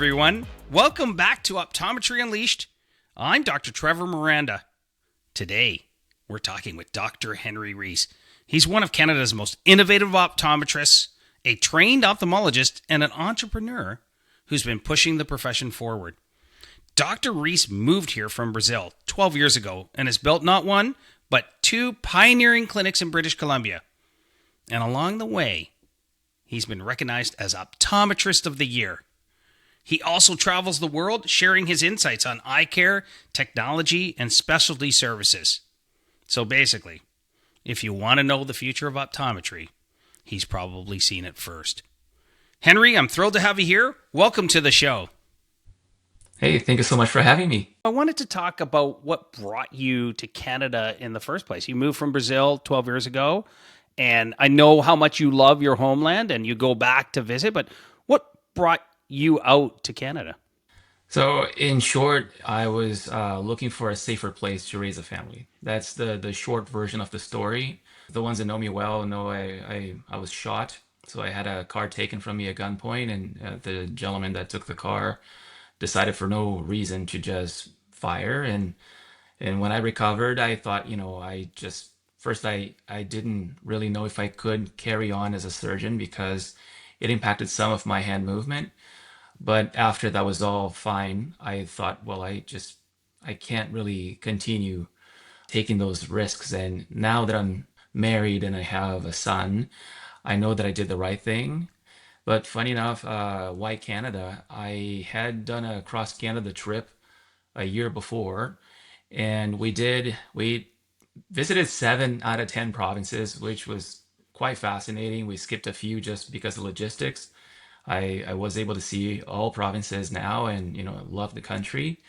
everyone. Welcome back to Optometry Unleashed. I'm Dr. Trevor Miranda. Today, we're talking with Dr. Henry Reis. He's one of Canada's most innovative optometrists, a trained ophthalmologist, and an entrepreneur who's been pushing the profession forward. Dr. Reis moved here from Brazil 12 years ago and has built not one, but two pioneering clinics in British Columbia. And along the way, he's been recognized as Optometrist of the Year. He also travels the world sharing his insights on eye care, technology, and specialty services. So basically, if you want to know the future of optometry, he's probably seen it first. Henry, I'm thrilled to have you here. Welcome to the show. Hey, thank you so much for having me. I wanted to talk about what brought you to Canada in the first place. You moved from Brazil 12 years ago, and I know how much you love your homeland and you go back to visit, but what brought you out to Canada? So, in short, I was looking for a safer place to raise a family. That's the short version of the story. The ones that know me well know I was shot. So I had a car taken from me at gunpoint, and the gentleman that took the car decided for no reason to just fire. And when I recovered, I thought, I just first I didn't really know if I could carry on as a surgeon because it impacted some of my hand movement. But after that was all fine, I thought, well, I can't really continue taking those risks. And now that I'm married and I have a son, I know that I did the right thing. But funny enough, why Canada? I had done a cross Canada trip a year before, and we visited 7 out of 10 provinces, which was quite fascinating. We skipped a few just because of logistics. I was able to see all provinces now and love the country.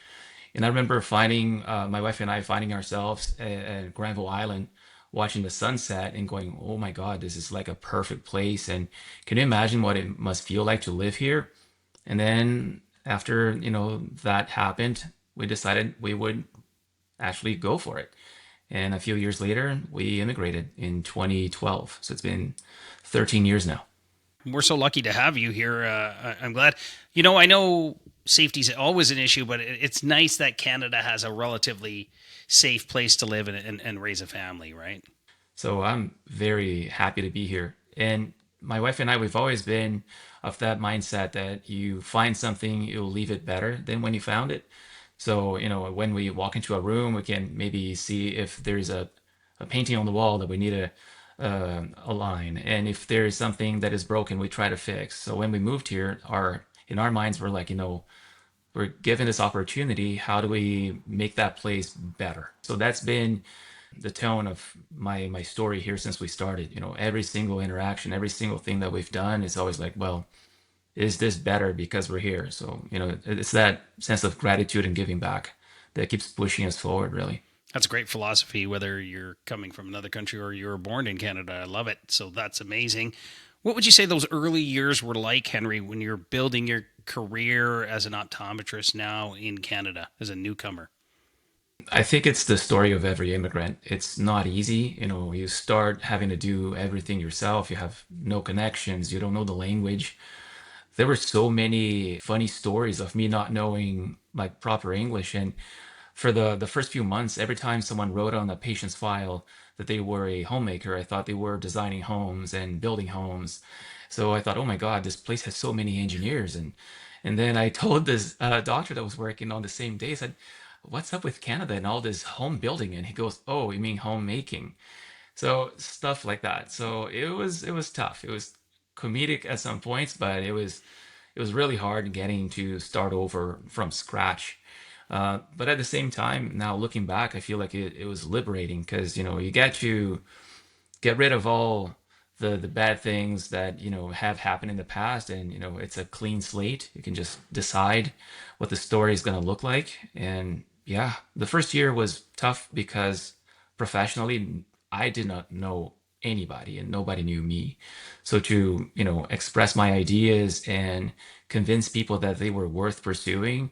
And I remember finding my wife and I finding ourselves at Granville Island watching the sunset and going, oh my God, this is like a perfect place. And can you imagine what it must feel like to live here? And then after that happened, we decided we would actually go for it. And a few years later, we immigrated in 2012. So it's been 13 years now. We're so lucky to have you here. I'm glad. I know safety is always an issue, but it's nice that Canada has a relatively safe place to live and raise a family, right? So I'm very happy to be here. And my wife and I, we've always been of that mindset that you find something, you'll leave it better than when you found it. So, when we walk into a room, we can maybe see if there's a painting on the wall that we need a line. And if there is something that is broken, we try to fix. So when we moved here, in our minds, we're like, we're given this opportunity. How do we make that place better? So that's been the tone of my story here since we started. Every single interaction, every single thing that we've done is always like, well, is this better because we're here? So, it's that sense of gratitude and giving back that keeps pushing us forward, really. That's a great philosophy, whether you're coming from another country or you were born in Canada. I love it. So that's amazing. What would you say those early years were like, Henry, when you're building your career as an optometrist now in Canada as a newcomer? I think it's the story of every immigrant. It's not easy. You start having to do everything yourself. You have no connections. You don't know the language. There were so many funny stories of me not knowing like proper English. And for the first few months, every time someone wrote on a patient's file that they were a homemaker, I thought they were designing homes and building homes. So I thought, oh my God, this place has so many engineers. And then I told this doctor that was working on the same day, I said, what's up with Canada and all this home building? And he goes, oh, you mean homemaking? So stuff like that. So it was tough. It was comedic at some points, but it was really hard getting to start over from scratch. But at the same time, now looking back, I feel like it was liberating because you get to get rid of all the bad things that have happened in the past, and it's a clean slate. You can just decide what the story is going to look like. And yeah, the first year was tough because professionally I did not know anybody and nobody knew me. So to express my ideas and convince people that they were worth pursuing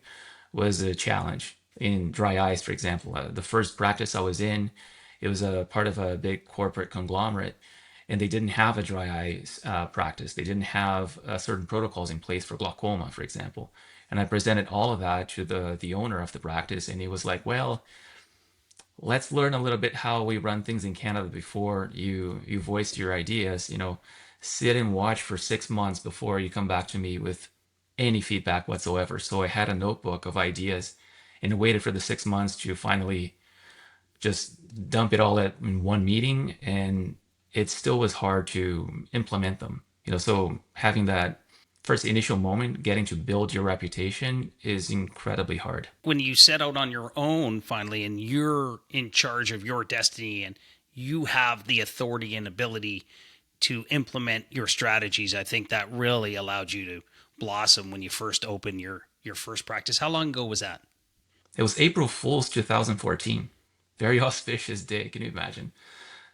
was a challenge. In dry eyes, for example, the first practice I was in, it was a part of a big corporate conglomerate, and they didn't have a dry eyes practice. They didn't have certain protocols in place for glaucoma, for example. And I presented all of that to the owner of the practice, and he was like, "Well, let's learn a little bit how we run things in Canada before you voice your ideas. Sit and watch for 6 months before you come back to me with any feedback whatsoever." So I had a notebook of ideas and waited for the 6 months to finally just dump it all in one meeting, and it still was hard to implement them. So having that first initial moment, getting to build your reputation is incredibly hard. When you set out on your own finally and you're in charge of your destiny and you have the authority and ability to implement your strategies, I think that really allowed you to blossom when you first opened your first practice. How long ago was that? It was April Fool's 2014. Very auspicious day, can you imagine?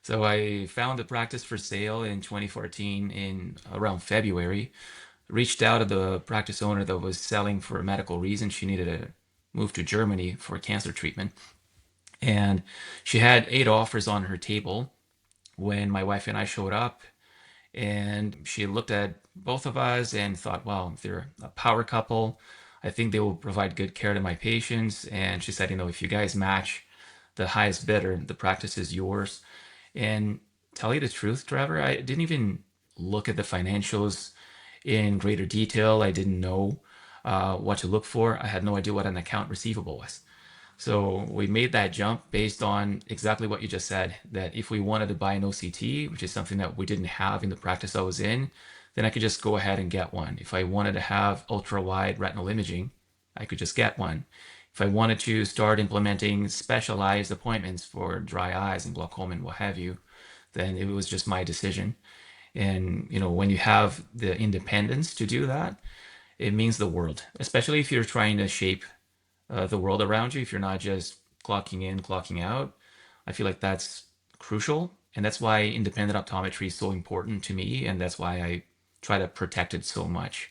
So I found the practice for sale in 2014 in around February. Reached out to the practice owner that was selling for a medical reason. She needed to move to Germany for cancer treatment. And she had 8 offers on her table when my wife and I showed up. And she looked at both of us and thought, well, they're a power couple. I think they will provide good care to my patients. And she said, if you guys match the highest bidder, the practice is yours. And tell you the truth, Trevor, I didn't even look at the financials in greater detail. I didn't know what to look for. I had no idea what an account receivable was. So we made that jump based on exactly what you just said, that if we wanted to buy an OCT, which is something that we didn't have in the practice I was in, then I could just go ahead and get one. If I wanted to have ultra wide retinal imaging, I could just get one. If I wanted to start implementing specialized appointments for dry eyes and glaucoma and what have you, then it was just my decision. And when you have the independence to do that, it means the world, especially if you're trying to shape the world around you. If you're not just clocking in, clocking out, I feel like that's crucial. And that's why independent optometry is so important to me. And that's why I try to protect it so much.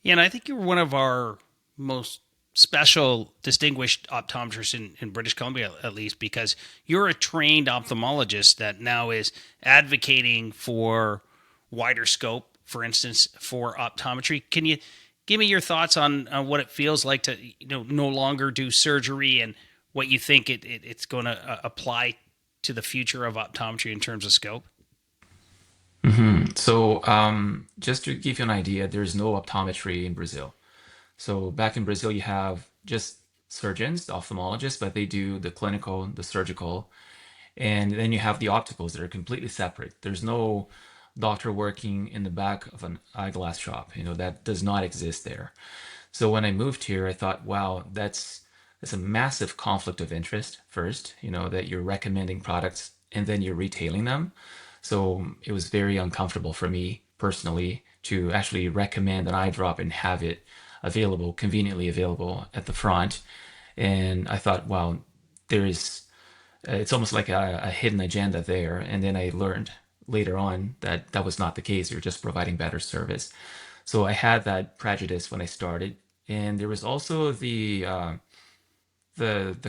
Yeah, and I think you were one of our most special, distinguished optometrists in British Columbia, at least, because you're a trained ophthalmologist that now is advocating for wider scope, for instance, for optometry. Can you give me your thoughts on what it feels like to no longer do surgery and what you think it's going to apply to the future of optometry in terms of scope? So, just to give you an idea, there's no optometry in Brazil. So, back in Brazil, you have just surgeons, the ophthalmologists, but they do the clinical, the surgical, and then you have the opticals that are completely separate. There's no doctor working in the back of an eyeglass shop. That does not exist there. So when I moved here, I thought, wow, that's a massive conflict of interest first, that you're recommending products and then you're retailing them. So it was very uncomfortable for me personally to actually recommend an eye drop and have it available, conveniently available at the front. And I thought, wow, there is it's almost like a hidden agenda there. And then I learned later on that that was not the case. You're just providing better service. So I had that prejudice when I started, and there was also the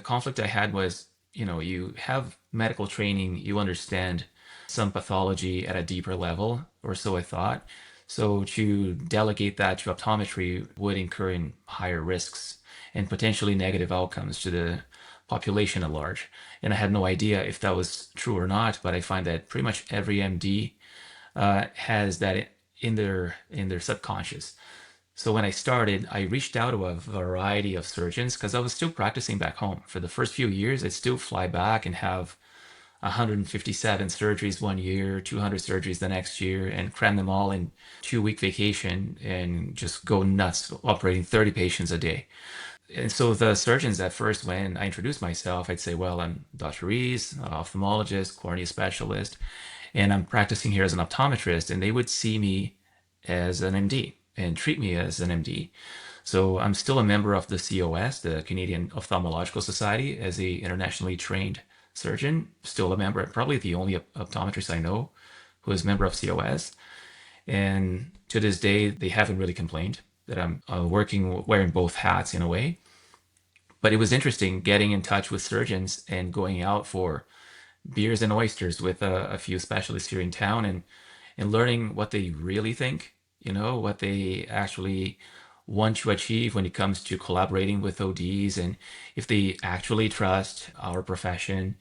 conflict I had was, you have medical training, you understand some pathology at a deeper level, or so I thought. So to delegate that to optometry would incur in higher risks and potentially negative outcomes to the population at large. And I had no idea if that was true or not, but I find that pretty much every MD has that in their subconscious. So when I started, I reached out to a variety of surgeons because I was still practicing back home. For the first few years, I'd still fly back and have 157 surgeries one year, 200 surgeries the next year, and cram them all in 2 week vacation and just go nuts operating 30 patients a day. And so the surgeons at first, when I introduced myself, I'd say, well, I'm Dr. Reis, ophthalmologist, cornea specialist, and I'm practicing here as an optometrist. And they would see me as an MD and treat me as an MD. So I'm still a member of the COS, the Canadian Ophthalmological Society, as a internationally trained surgeon, still a member, probably the only optometrist I know who is a member of COS. And to this day, they haven't really complained that I'm working, wearing both hats in a way. But it was interesting getting in touch with surgeons and going out for beers and oysters with a few specialists here in town and learning what they really think, what they actually want to achieve when it comes to collaborating with ODs, and if they actually trust our profession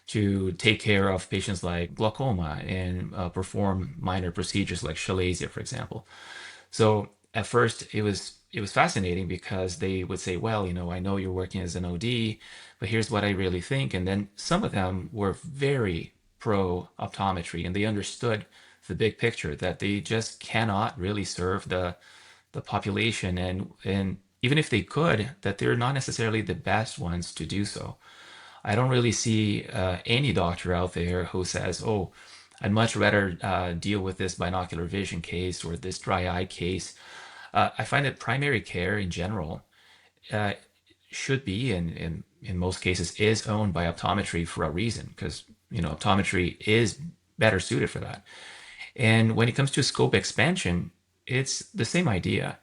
to take care of patients like glaucoma and perform minor procedures like chalasia, for example. So at first it was fascinating because they would say, well, I know you're working as an OD, but here's what I really think. And then some of them were very pro optometry and they understood the big picture that they just cannot really serve the population, and even if they could, that they're not necessarily the best ones to do so. I don't really see any doctor out there who says, "Oh, I'd much rather deal with this binocular vision case or this dry eye case." I find that primary care in general uh, should be, and in most cases, is owned by optometry for a reason, because optometry is better suited for that. And when it comes to scope expansion, it's the same idea.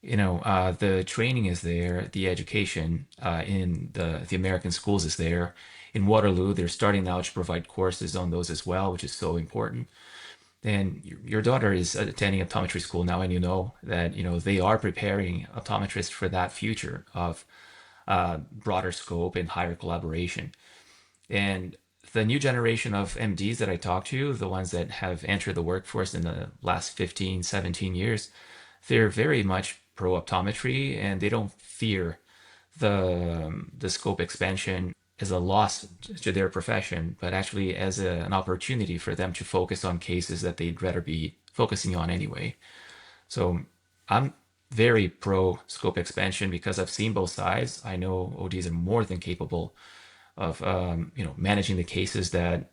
The training is there, the education in the American schools is there. In Waterloo, they're starting now to provide courses on those as well, which is so important. And your daughter is attending optometry school now, and you know that they are preparing optometrists for that future of broader scope and higher collaboration. And the new generation of MDs that I talk to, the ones that have entered the workforce in the last 15, 17 years, they're very much pro optometry and they don't fear the scope expansion as a loss to their profession, but actually as an opportunity for them to focus on cases that they'd rather be focusing on anyway. So I'm very pro scope expansion because I've seen both sides. I know ODs are more than capable of managing the cases that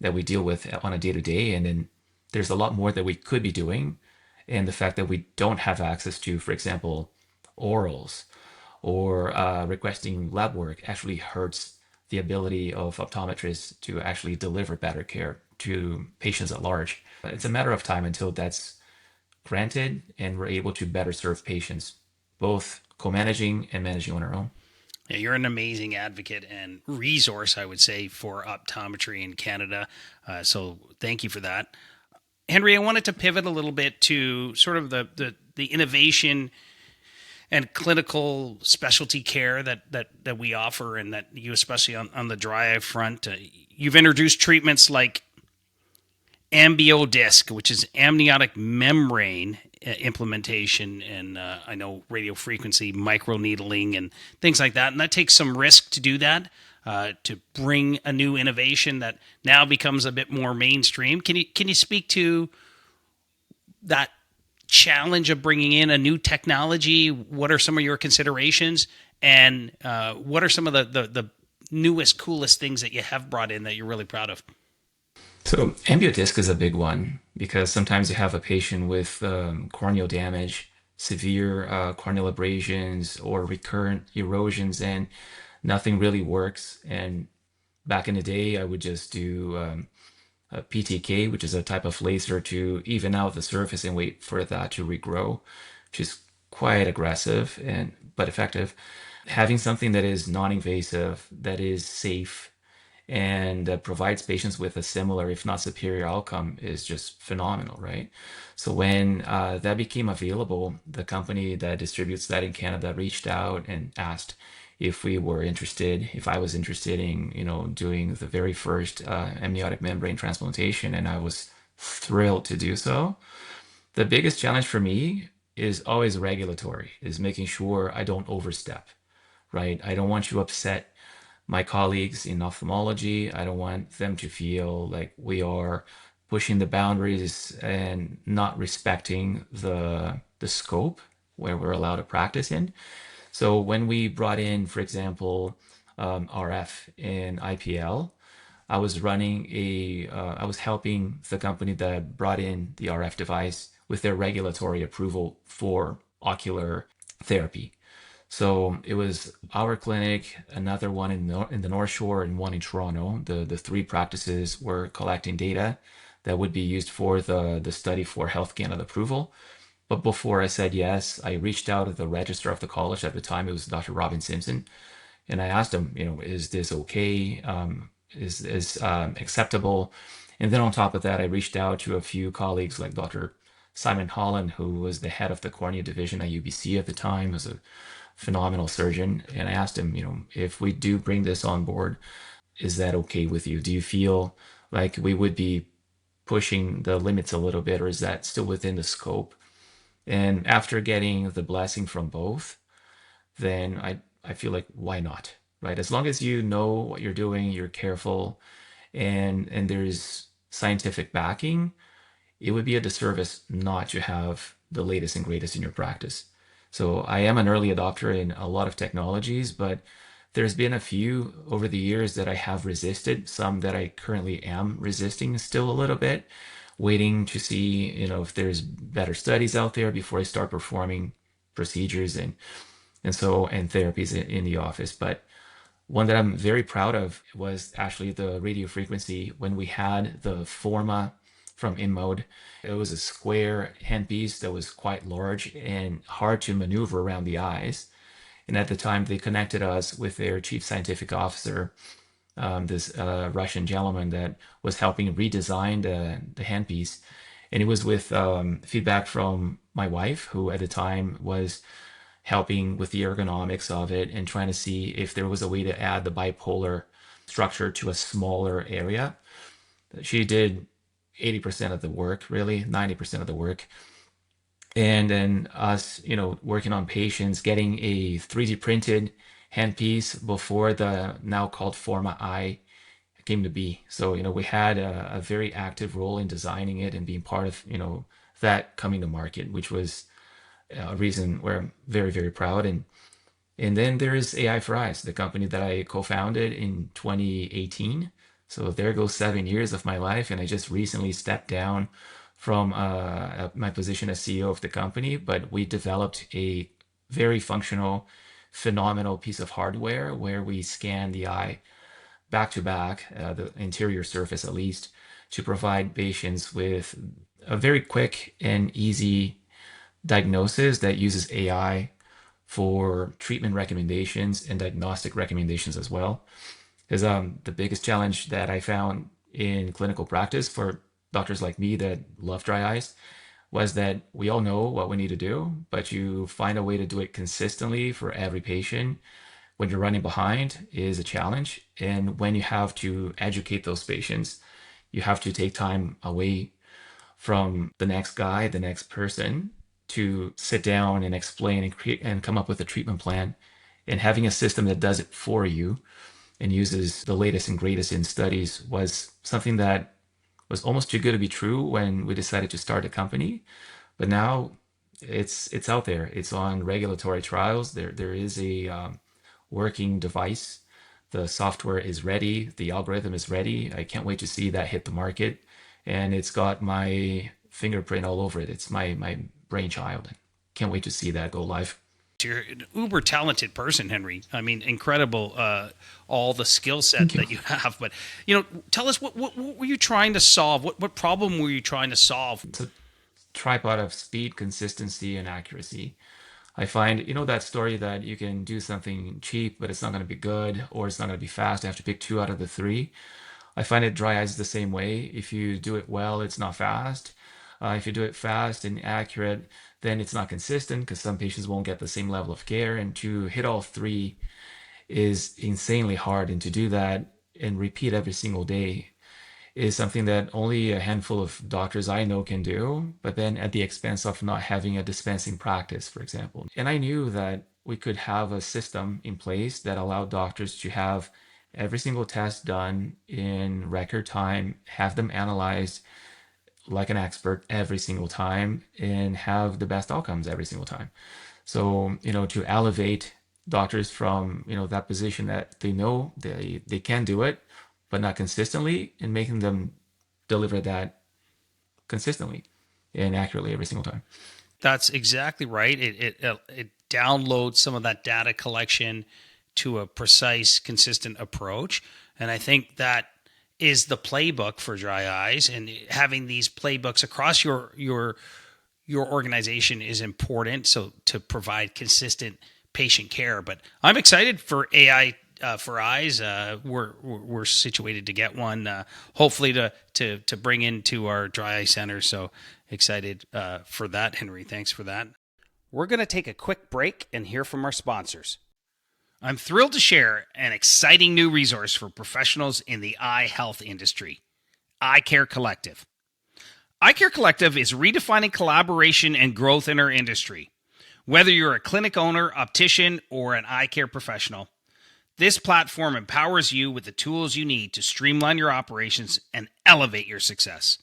we deal with on a day to day, and then there's a lot more that we could be doing, and the fact that we don't have access to, for example, orals or requesting lab work actually hurts the ability of optometrists to actually deliver better care to patients at large. It's a matter of time until that's granted and we're able to better serve patients, both co-managing and managing on our own. Yeah, you're an amazing advocate and resource, I would say, for optometry in Canada. So thank you for that. Henry, I wanted to pivot a little bit to sort of the innovation and clinical specialty care that we offer, and that you, especially on the dry eye front, you've introduced treatments like ambiodisc, which is amniotic membrane implementation, and I know radio frequency microneedling and things like that. And that takes some risk to do that, to bring a new innovation that now becomes a bit more mainstream. Can you speak to that challenge of bringing in a new technology? What are some of your considerations, and what are some of the newest, coolest things that you have brought in that you're really proud of? So ambiodisc is a big one because sometimes you have a patient with corneal damage, severe corneal abrasions, or recurrent erosions, and nothing really works. And back in the day, I would just do a PTK, which is a type of laser to even out the surface and wait for that to regrow, which is quite aggressive and but effective. Having something that is non-invasive, that is safe, and provides patients with a similar, if not superior outcome is just phenomenal, right? So when that became available, the company that distributes that in Canada reached out and asked if we were interested, if I was interested in, doing the very first amniotic membrane transplantation, and I was thrilled to do so. The biggest challenge for me is always regulatory, is making sure I don't overstep, right? I don't want to upset my colleagues in ophthalmology. I don't want them to feel like we are pushing the boundaries and not respecting the scope where we're allowed to practice in. So when we brought in, for example, RF and IPL, I was helping the company that brought in the RF device with their regulatory approval for ocular therapy. So it was our clinic, another one in the North Shore, and one in Toronto. The three practices were collecting data that would be used for the study for Health Canada approval. But before I said yes, I reached out to the registrar of the college at the time. It was Dr. Robin Simpson, and I asked him, is this okay? Is acceptable? And then on top of that, I reached out to a few colleagues like Dr. Simon Holland, who was the head of the cornea division at UBC at the time, was a phenomenal surgeon. And I asked him, if we do bring this on board, is that okay with you? Do you feel like we would be pushing the limits a little bit, or is that still within the scope? And after getting the blessing from both, then I feel like why not? Right? As long as you know what you're doing, you're careful, and there's scientific backing, it would be a disservice not to have the latest and greatest in your practice. So I am an early adopter in a lot of technologies, but there's been a few over the years that I have resisted, some that I currently am resisting still a little bit, waiting to see, if there's better studies out there before I start performing procedures and therapies in the office. But one that I'm very proud of was actually the radio frequency when we had the Forma from InMode. It was a square handpiece that was quite large and hard to maneuver around the eyes. And at the time, they connected us with their chief scientific officer, this Russian gentleman that was helping redesign the handpiece. And it was with feedback from my wife, who at the time was helping with the ergonomics of it and trying to see if there was a way to add the bipolar structure to a smaller area. She did 80% of the work, really, 90% of the work. And then us, working on patients, getting a 3D printed handpiece before the now called Forma I came to be. So, we had a very active role in designing it and being part of, that coming to market, which was a reason where I'm very, very proud. And then there's AI for Eyes, the company that I co-founded in 2018. So there goes 7 years of my life, and I just recently stepped down from my position as CEO of the company. But we developed a very functional, phenomenal piece of hardware where we scan the eye back to back, the interior surface at least, to provide patients with a very quick and easy diagnosis that uses AI for treatment recommendations and diagnostic recommendations as well. Because the biggest challenge that I found in clinical practice for doctors like me that love dry eyes was that we all know what we need to do, but you find a way to do it consistently for every patient when you're running behind is a challenge. And when you have to educate those patients, you have to take time away from the next guy, the next person, to sit down and explain and create and come up with a treatment plan. And having a system that does it for you and uses the latest and greatest in studies was something that was almost too good to be true when we decided to start a company. But now it's out there. It's on regulatory trials. There is a working device. The software is ready. The algorithm is ready. I can't wait to see that hit the market. And it's got my fingerprint all over it. It's my brainchild. Can't wait to see that go live. You're an uber talented person, Henry. I mean, incredible, all the skill Thank set you. that you have. But tell us what were you trying to solve? What problem were you trying to solve? It's a tripod of speed, consistency, and accuracy. I find, that story that you can do something cheap, but it's not going to be good, or it's not going to be fast. I have to pick two out of the three. I find it dry eyes the same way. If you do it well, it's not fast. If you do it fast and accurate, then it's not consistent because some patients won't get the same level of care. And to hit all three is insanely hard. And to do that and repeat every single day is something that only a handful of doctors I know can do, but then at the expense of not having a dispensing practice, for example. And I knew that we could have a system in place that allowed doctors to have every single test done in record time, have them analyzed like an expert every single time, and have the best outcomes every single time. So, to elevate doctors from, that position that they know they can do it, but not consistently, and making them deliver that consistently and accurately every single time. That's exactly right. It downloads some of that data collection to a precise, consistent approach, and I think that is the playbook for dry eyes. And having these playbooks across your organization is important. So to provide consistent patient care. But I'm excited for AI for eyes. We're situated to get one, hopefully to bring into our dry eye center. So excited for that, Henry. Thanks for that. We're going to take a quick break and hear from our sponsors. I'm thrilled to share an exciting new resource for professionals in the eye health industry, Eye Care Collective. Eye Care Collective is redefining collaboration and growth in our industry. Whether you're a clinic owner, optician, or an eye care professional, this platform empowers you with the tools you need to streamline your operations and elevate your success.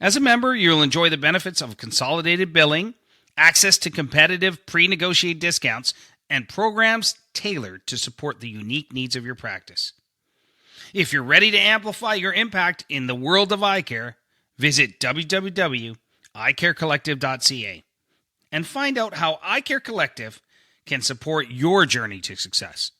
As a member, you'll enjoy the benefits of consolidated billing, access to competitive pre-negotiated discounts, and programs tailored to support the unique needs of your practice. If you're ready to amplify your impact in the world of eye care, visit www.eyecarecollective.ca and find out how Eye Care Collective can support your journey to success.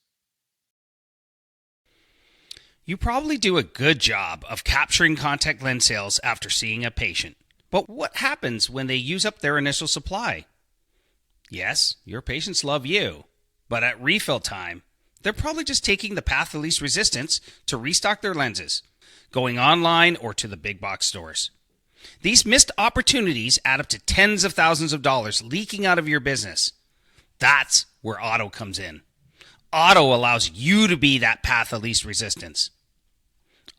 You probably do a good job of capturing contact lens sales after seeing a patient. But what happens when they use up their initial supply? Yes, your patients love you, but at refill time, they're probably just taking the path of least resistance to restock their lenses, going online or to the big box stores. These missed opportunities add up to tens of thousands of dollars leaking out of your business. That's where Auto comes in. Auto allows you to be that path of least resistance.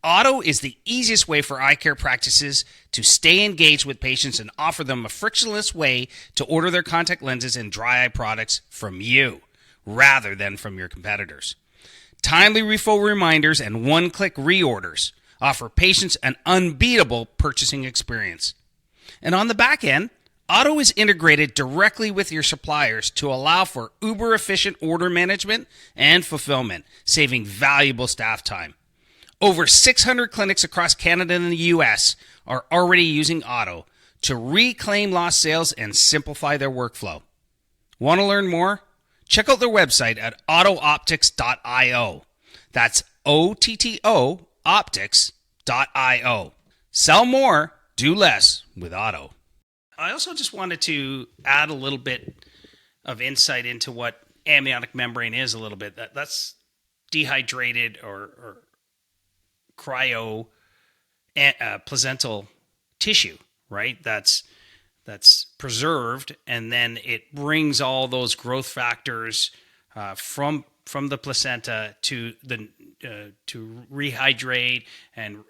Auto is the easiest way for eye care practices to stay engaged with patients and offer them a frictionless way to order their contact lenses and dry eye products from you, rather than from your competitors. Timely refill reminders and one-click reorders offer patients an unbeatable purchasing experience. And on the back end, Auto is integrated directly with your suppliers to allow for uber-efficient order management and fulfillment, saving valuable staff time. Over 600 clinics across Canada and the US are already using Auto to reclaim lost sales and simplify their workflow. Want to learn more? Check out their website at autooptics.io. That's OTTO optics.io. Sell more, do less with Auto. I also just wanted to add a little bit of insight into what amniotic membrane is a little bit. That's dehydrated or cryo placental tissue, right? That's preserved, and then it brings all those growth factors from the placenta to rehydrate and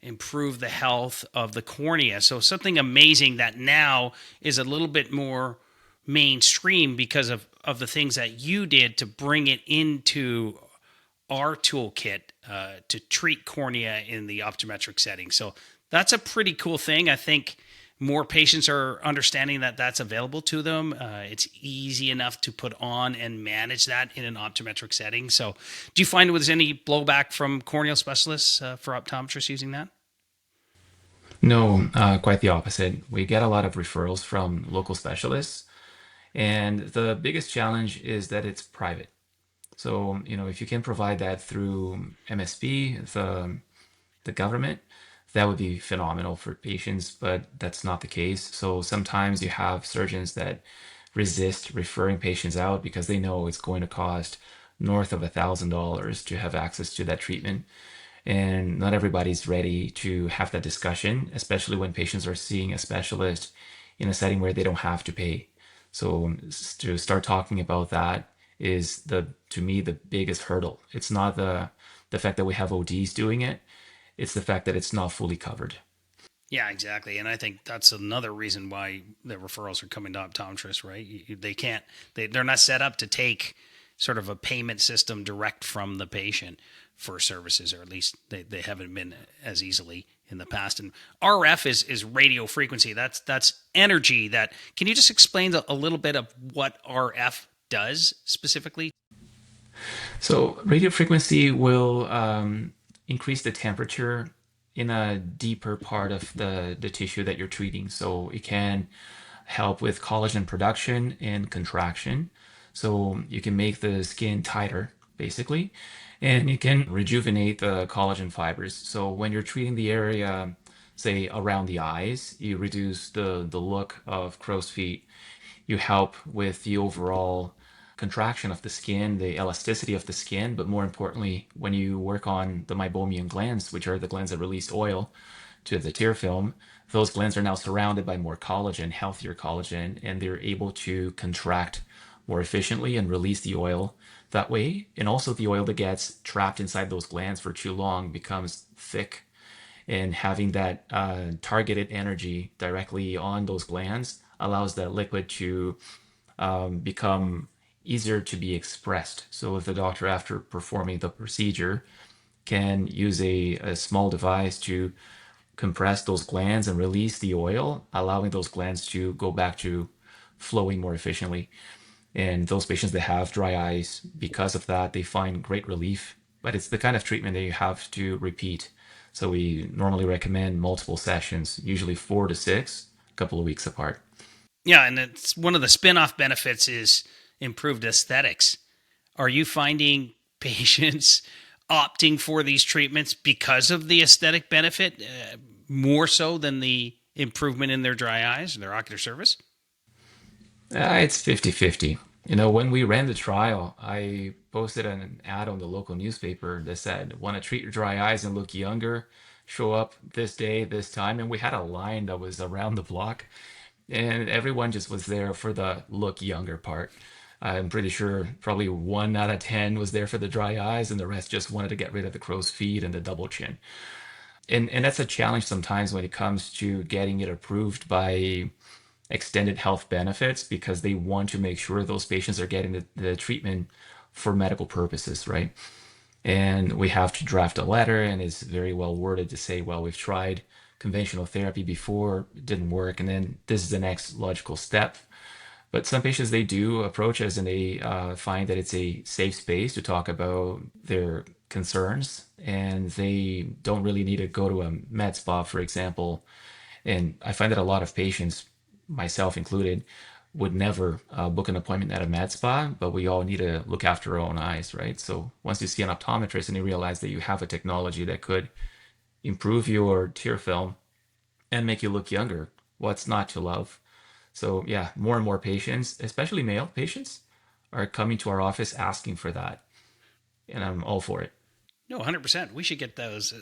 improve the health of the cornea. So something amazing that now is a little bit more mainstream because of the things that you did to bring it into our toolkit to treat cornea in the optometric setting. So that's a pretty cool thing. I think more patients are understanding that that's available to them. It's easy enough to put on and manage that in an optometric setting. So do you find there's any blowback from corneal specialists for optometrists using that? No, quite the opposite. We get a lot of referrals from local specialists, and the biggest challenge is that it's private. So, if you can provide that through MSP, the government, that would be phenomenal for patients, but that's not the case. So sometimes you have surgeons that resist referring patients out because they know it's going to cost north of $1,000 to have access to that treatment. And not everybody's ready to have that discussion, especially when patients are seeing a specialist in a setting where they don't have to pay. So to start talking about that is to me the biggest hurdle. It's not the fact that we have ODs doing it, it's the fact that it's not fully covered. Yeah, exactly. And I think that's another reason why the referrals are coming to optometrists, right? They can't, they're not set up to take sort of a payment system direct from the patient for services, or at least they haven't been as easily in the past. And RF is radio frequency. That's energy. Can you just explain a little bit of what RF does specifically? So radio frequency will increase the temperature in a deeper part of the tissue that you're treating. So it can help with collagen production and contraction. So you can make the skin tighter, basically, and you can rejuvenate the collagen fibers. So when you're treating the area, say around the eyes, you reduce the look of crow's feet. You help with the overall contraction of the skin, the elasticity of the skin, but more importantly, when you work on the meibomian glands, which are the glands that release oil to the tear film, those glands are now surrounded by more collagen, healthier collagen, and they're able to contract more efficiently and release the oil that way. And also, the oil that gets trapped inside those glands for too long becomes thick, and having that targeted energy directly on those glands allows that liquid to become easier to be expressed. So if the doctor, after performing the procedure, can use a small device to compress those glands and release the oil, allowing those glands to go back to flowing more efficiently. And those patients that have dry eyes, because of that, they find great relief. But it's the kind of treatment that you have to repeat. So we normally recommend multiple sessions, usually 4 to 6, a couple of weeks apart. Yeah, and it's one of the spin-off benefits is improved aesthetics. Are you finding patients opting for these treatments because of the aesthetic benefit more so than the improvement in their dry eyes and their ocular surface? It's 50-50. You know, when we ran the trial, I posted an ad on the local newspaper that said, "Want to treat your dry eyes and look younger? Show up this day, this time." And we had a line that was around the block, and everyone just was there for the look younger part. I'm pretty sure probably 1 out of 10 was there for the dry eyes, and the rest just wanted to get rid of the crow's feet and the double chin. And that's a challenge sometimes when it comes to getting it approved by extended health benefits, because they want to make sure those patients are getting the treatment for medical purposes, right? And we have to draft a letter, and it's very well worded to say, well, we've tried conventional therapy before, it didn't work, and then this is the next logical step. But some patients, they do approach us, and they find that it's a safe space to talk about their concerns, and they don't really need to go to a med spa, for example. And I find that a lot of patients, myself included, would never book an appointment at a med spa, but we all need to look after our own eyes, right? So once you see an optometrist and you realize that you have a technology that could improve your tear film and make you look younger, what's not to love? So yeah, more and more patients, especially male patients, are coming to our office asking for that, and I'm all for it. No, 100%. We should get those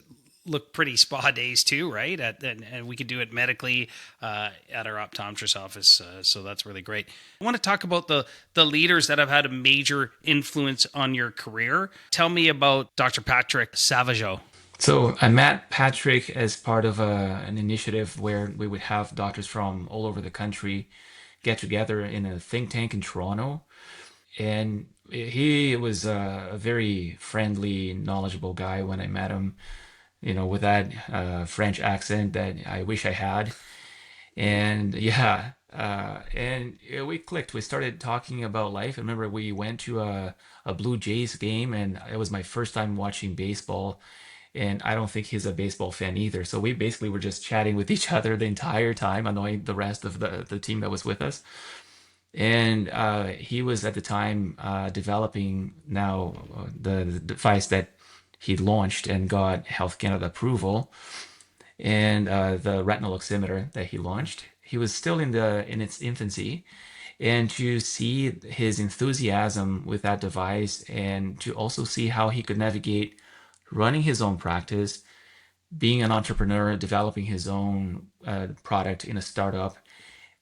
look pretty spa days too, right? And we could do it medically at our optometrist office. So that's really great. I want to talk about the leaders that have had a major influence on your career. Tell me about Dr. Patrick Savageau. So I met Patrick as part of an initiative where we would have doctors from all over the country get together in a think tank in Toronto. And he was a very friendly, knowledgeable guy when I met him, you know, with that French accent that I wish I had. And yeah, we clicked. We started talking about life. I remember we went to a Blue Jays game, and it was my first time watching baseball. And I don't think he's a baseball fan either. So we basically were just chatting with each other the entire time, annoying the rest of the team that was with us. And he was at the time developing now the device that he launched and got Health Canada approval, and the retinal oximeter that he launched. He was still in its infancy, and to see his enthusiasm with that device, and to also see how he could navigate running his own practice, being an entrepreneur, developing his own product in a startup,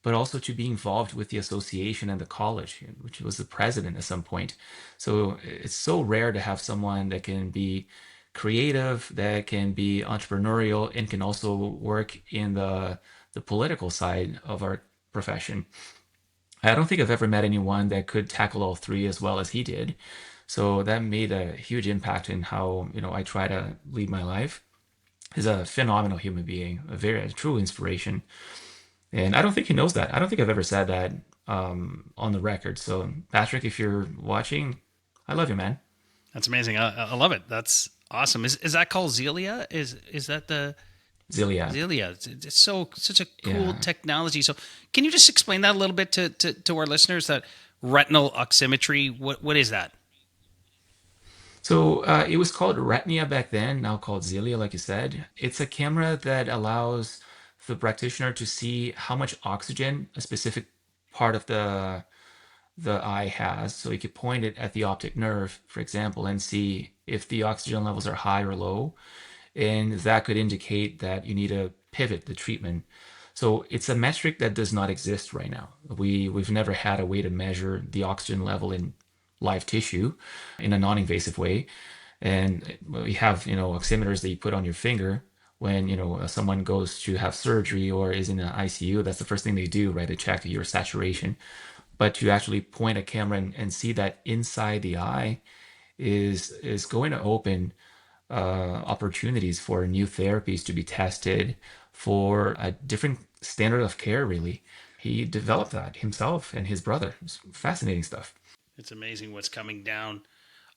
but also to be involved with the association and the college, which was the president at some point. So it's so rare to have someone that can be creative, that can be entrepreneurial, and can also work in the political side of our profession. I don't think I've ever met anyone that could tackle all three as well as he did. So that made a huge impact in how, you know, I try to lead my life. He's a phenomenal human being, a true inspiration. And I don't think he knows that. I don't think I've ever said that on the record. So, Patrick, if you're watching, I love you, man. That's amazing. I love it. That's awesome. Is that called Zelia? Is that the Ziliad. Zelia? It's so such a cool Yeah. technology. So can you just explain that a little bit to our listeners? That retinal oximetry. What is that? So it was called Retina back then, now called Zelia, like you said. It's a camera that allows the practitioner to see how much oxygen a specific part of the the eye has. So you could point it at the optic nerve, for example, and see if the oxygen levels are high or low. And that could indicate that you need to pivot the treatment. So it's a metric that does not exist right now. We've never had a way to measure the oxygen level in live tissue in a non-invasive way. And we have, oximeters that you put on your finger when, someone goes to have surgery or is in an ICU. That's the first thing they do, right? They check your saturation. But to actually point a camera and see that inside the eye is going to open opportunities for new therapies to be tested for a different standard of care, really. He developed that himself and his brother. It's fascinating stuff. It's amazing what's coming down.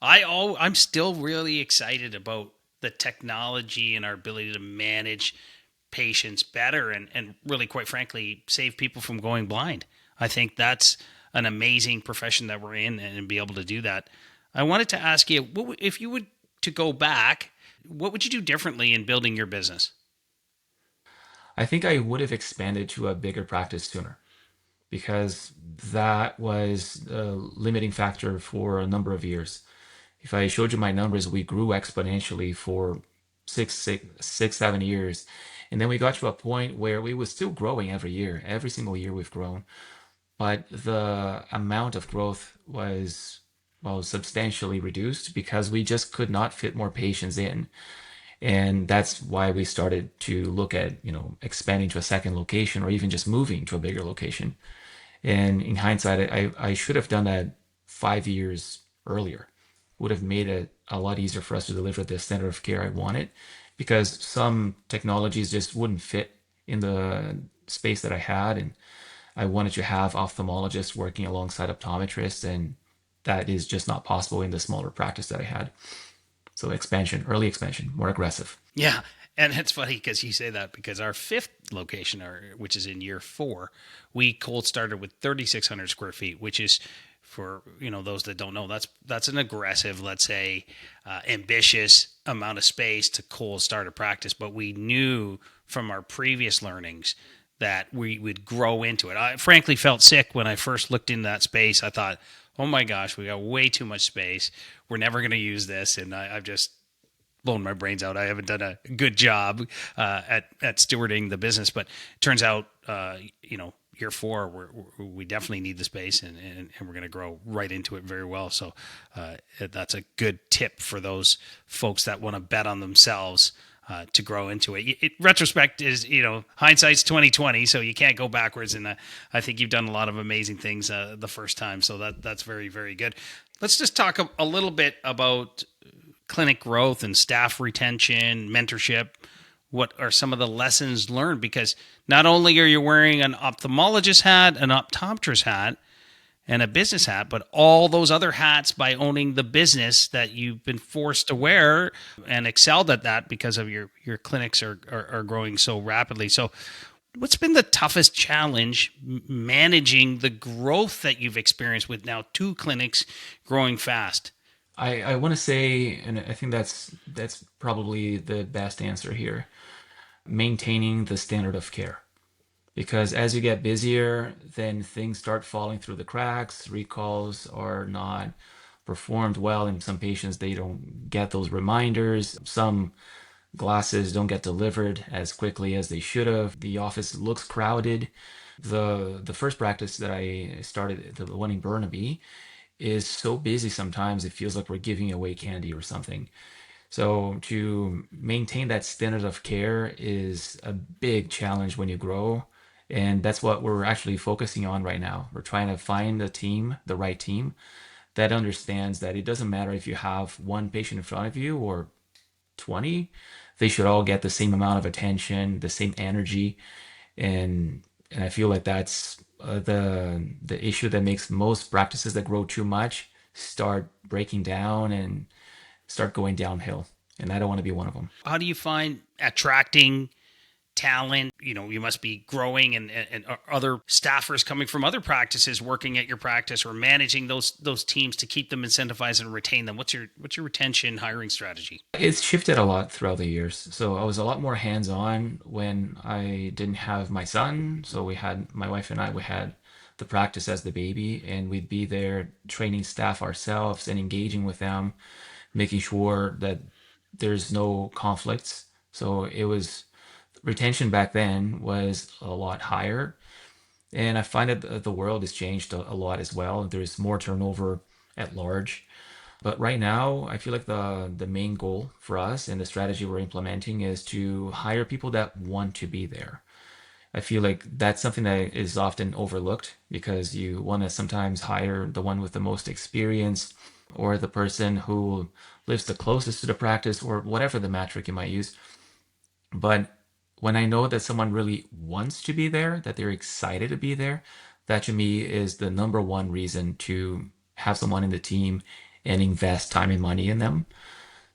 I'm still really excited about the technology and our ability to manage patients better and really, quite frankly, save people from going blind. I think that's an amazing profession that we're in and be able to do that. I wanted to ask you, if you would to go back, what would you do differently in building your business? I think I would have expanded to a bigger practice sooner because that was a limiting factor for a number of years. If I showed you my numbers, we grew exponentially for 7 years. And then we got to a point where we were still growing every year. Every single year we've grown. But the amount of growth was, well, substantially reduced because we just could not fit more patients in. And that's why we started to look at, expanding to a second location or even just moving to a bigger location. And in hindsight, I should have done that 5 years earlier. Would have made it a lot easier for us to deliver the standard of care I wanted because some technologies just wouldn't fit in the space that I had. And I wanted to have ophthalmologists working alongside optometrists, and that is just not possible in the smaller practice that I had. So expansion, early expansion, more aggressive. Yeah. And it's funny because you say that because our fifth location, which is in year 4, we cold started with 3,600 square feet, which is for those that don't know, that's an aggressive, let's say, ambitious amount of space to cold start a practice. But we knew from our previous learnings that we would grow into it. I frankly felt sick when I first looked into that space. I thought, oh my gosh, we got way too much space. We're never going to use this, and I've just blown my brains out. I haven't done a good job at stewarding the business, but it turns out, year 4, we definitely need the space, and we're going to grow right into it very well. So that's a good tip for those folks that want to bet on themselves to grow into it. Retrospect is, hindsight's 2020, so you can't go backwards. And I think you've done a lot of amazing things the first time, so that's very, very good. Let's just talk a little bit about clinic growth and staff retention, mentorship. What are some of the lessons learned? Because not only are you wearing an ophthalmologist hat, an optometrist hat, and a business hat, but all those other hats by owning the business that you've been forced to wear and excelled at that because of your clinics are growing so rapidly. So what's been the toughest challenge managing the growth that you've experienced with now 2 clinics growing fast? I want to say, and I think that's probably the best answer here, maintaining the standard of care. Because as you get busier, then things start falling through the cracks. Recalls are not performed well. In some patients, they don't get those reminders. Some glasses don't get delivered as quickly as they should have. The office looks crowded. The first practice that I started, the one in Burnaby, is so busy sometimes it feels like we're giving away candy or something. So to maintain that standard of care is a big challenge when you grow. And that's what we're actually focusing on right now. We're trying to find a team, the right team, that understands that it doesn't matter if you have one patient in front of you or 20, they should all get the same amount of attention, the same energy. And I feel like that's the issue that makes most practices that grow too much start breaking down and start going downhill. And I don't want to be one of them. How do you find attracting talent? You must be growing and other staffers coming from other practices working at your practice or managing those teams to keep them incentivized and retain them. What's your retention hiring strategy? It's shifted a lot throughout the years. So I was a lot more hands-on when I didn't have my son. So we had my wife and I, we had the practice as the baby, and we'd be there training staff ourselves and engaging with them, making sure that there's no conflicts. So it was retention back then was a lot higher. And I find that the world has changed a lot as well. There's more turnover at large. But right now, I feel like the main goal for us and the strategy we're implementing is to hire people that want to be there. I feel like that's something that is often overlooked because you want to sometimes hire the one with the most experience or the person who lives the closest to the practice or whatever the metric you might use. But when I know that someone really wants to be there, that they're excited to be there, that to me is the number one reason to have someone in the team and invest time and money in them.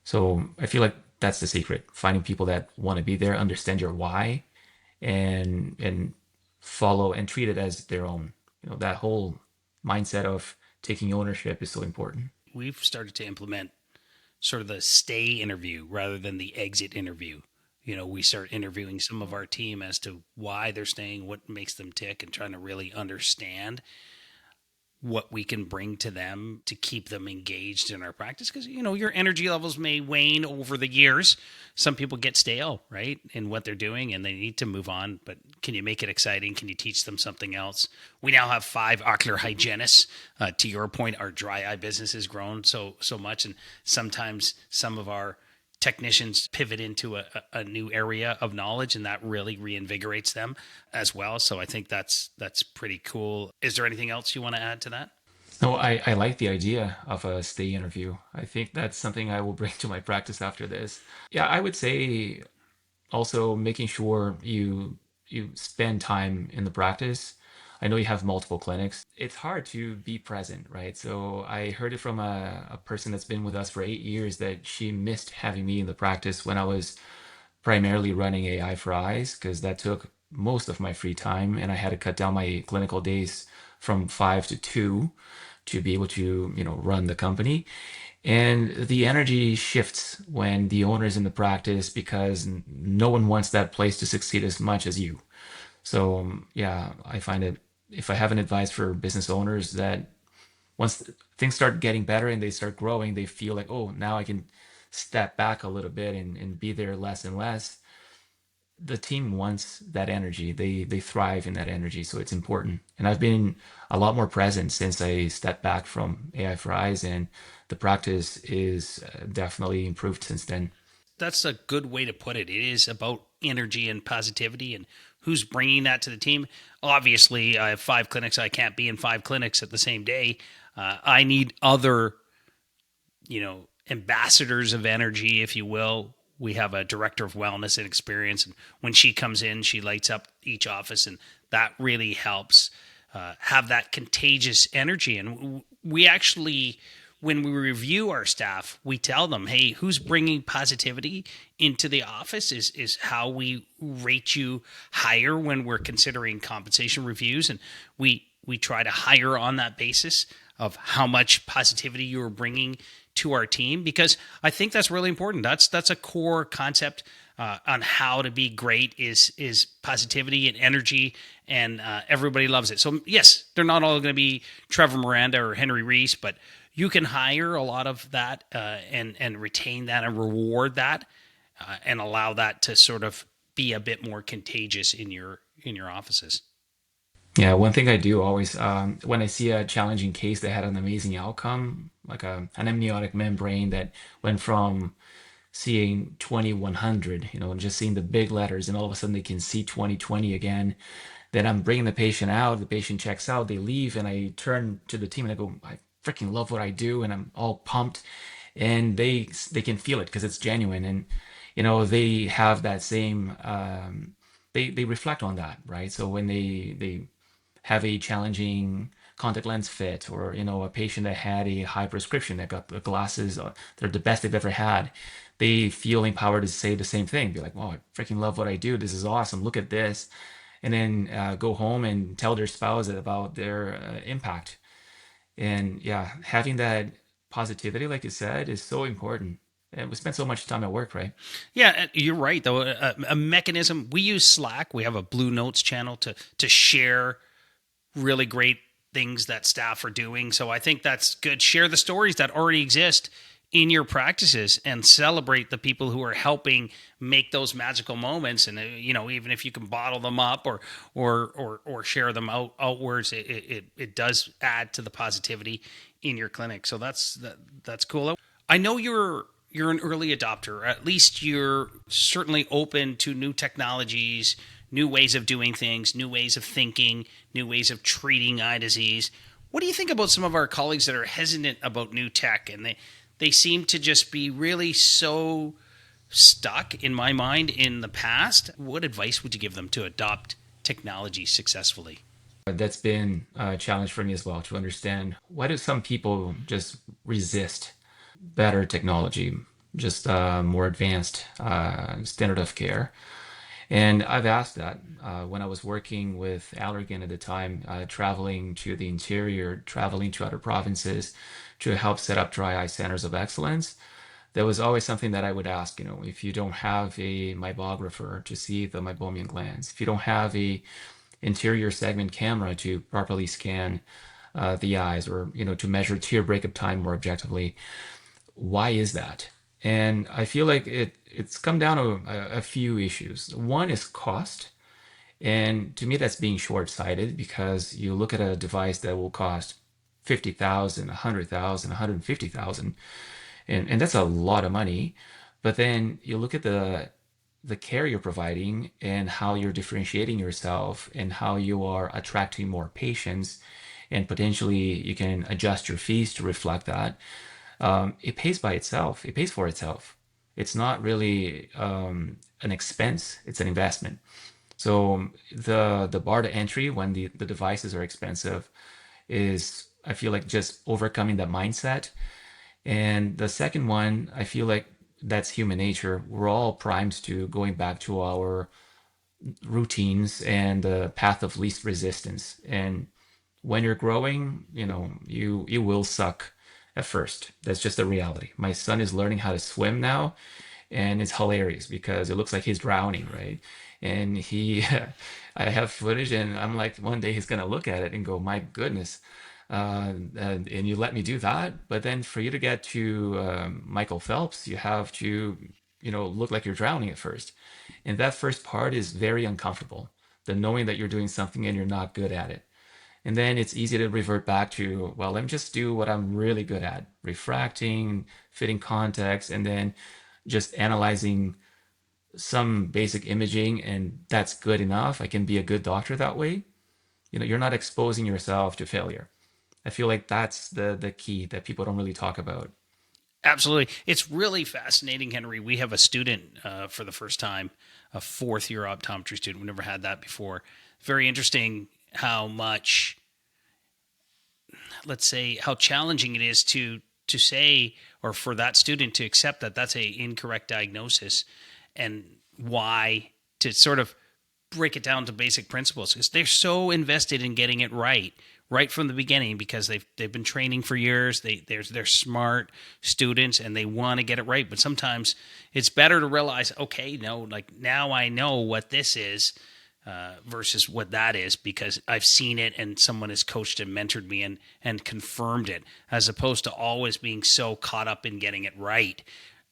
So I feel like that's the secret, finding people that want to be there, understand your why, and follow and treat it as their own. That whole mindset of taking ownership is so important. We've started to implement sort of the stay interview rather than the exit interview. We start interviewing some of our team as to why they're staying, what makes them tick, and trying to really understand what we can bring to them to keep them engaged in our practice. Because, your energy levels may wane over the years. Some people get stale, right, in what they're doing and they need to move on. But can you make it exciting? Can you teach them something else? We now have 5 ocular hygienists. To your point, our dry eye business has grown so much. And sometimes some of our technicians pivot into a new area of knowledge, and that really reinvigorates them as well. So I think that's pretty cool. Is there anything else you want to add to that? No, I like the idea of a stay interview. I think that's something I will bring to my practice after this. Yeah, I would say also making sure you spend time in the practice. I know you have multiple clinics. It's hard to be present, right? So I heard it from a person that's been with us for 8 years that she missed having me in the practice when I was primarily running AI for eyes because that took most of my free time, and I had to cut down my clinical days from 5 to 2 to be able to, run the company. And the energy shifts when the owner's in the practice because no one wants that place to succeed as much as you. So, yeah, I find it, if I have an advice for business owners, that once things start getting better and they start growing, they feel like, oh, now I can step back a little bit and be there less and less. The team wants that energy. They thrive in that energy, so it's important. And I've been a lot more present since I stepped back from AI for Eyes, and the practice is definitely improved since then. That's a good way to put it. It is about energy and positivity and who's bringing that to the team. Obviously, I have 5 clinics. I can't be in 5 clinics at the same day. I need other, ambassadors of energy, if you will. We have a director of wellness and experience, and when she comes in, she lights up each office, and that really helps have that contagious energy. And we actually, when we review our staff, we tell them, hey, who's bringing positivity into the office is how we rate you higher when we're considering compensation reviews. And we try to hire on that basis of how much positivity you are bringing to our team, because I think that's really important. That's a core concept on how to be great is positivity and energy, and everybody loves it. So yes, they're not all going to be Trevor Miranda or Henry Reis, but you can hire a lot of that and retain that and reward that and allow that to sort of be a bit more contagious in your offices. Yeah, one thing I do always, when I see a challenging case that had an amazing outcome, like an amniotic membrane that went from seeing 2100, and just seeing the big letters, and all of a sudden they can see 2020 again. Then I'm bringing the patient out, the patient checks out, they leave, and I turn to the team and I go, I freaking love what I do, and I'm all pumped. And they can feel it because it's genuine, and they have that same they reflect on that, right? So when they have a challenging contact lens fit, or a patient that had a high prescription that got the glasses they're the best they've ever had, they feel empowered to say the same thing, be like, wow, I freaking love what I do, this is awesome, look at this. And then go home and tell their spouse about their impact. And yeah, having that positivity, like you said, is so important. And we spend so much time at work, right? Yeah, you're right. Though a mechanism, we use Slack. We have a Blue Notes channel to share really great things that staff are doing. So I think that's good. Share the stories that already exist in your practices and celebrate the people who are helping make those magical moments. And even if you can bottle them up or share them outwards, it does add to the positivity in your clinic. So that's cool. I know you're an early adopter. At least you're certainly open to new technologies, new ways of doing things, new ways of thinking, new ways of treating eye disease. What do you think about some of our colleagues that are hesitant about new tech, and they seem to just be really so stuck, in my mind, in the past? What advice would you give them to adopt technology successfully? That's been a challenge for me as well to understand why do some people just resist better technology, just more advanced standard of care. And I've asked that when I was working with Allergan at the time, traveling to the interior, traveling to other provinces to help set up dry eye centers of excellence. There was always something that I would ask, if you don't have a meibographer to see the meibomian glands, if you don't have a interior segment camera to properly scan the eyes, or to measure tear breakup time more objectively, why is that? And I feel like it's come down to a few issues. One is cost. And to me, that's being short-sighted, because you look at a device that will cost 50,000, 100,000, 150,000, and that's a lot of money. But then you look at the care you're providing and how you're differentiating yourself and how you are attracting more patients, and potentially you can adjust your fees to reflect that. It pays by itself. It pays for itself. It's not really an expense. It's an investment. So the bar to entry when the devices are expensive is, I feel like, just overcoming that mindset. And the second one, I feel like that's human nature. We're all primed to going back to our routines and the path of least resistance. And when you're growing, you will suck at first. That's just the reality. My son is learning how to swim now, and it's hilarious because it looks like he's drowning, right? And I have footage, and I'm like, one day he's gonna look at it and go, "My goodness." And you let me do that, but then for you to get to Michael Phelps, you have to, look like you're drowning at first, and that first part is very uncomfortable. The knowing that you're doing something and you're not good at it. And then it's easy to revert back to, well, let me just do what I'm really good at, refracting, fitting context, and then just analyzing some basic imaging, and that's good enough. I can be a good doctor that way. You're not exposing yourself to failure. I feel like that's the key that people don't really talk about. Absolutely. It's really fascinating, Henry. We have a student for the first time, a fourth year optometry student. We've never had that before. Very interesting how much, let's say, how challenging it is to say, or for that student to accept that that's a incorrect diagnosis, and why, to sort of break it down to basic principles, because they're so invested in getting it right from the beginning, because they've been training for years. They're smart students and they want to get it right. But sometimes it's better to realize, okay, no, like now I know what this is, versus what that is, because I've seen it and someone has coached and mentored me and confirmed it, as opposed to always being so caught up in getting it right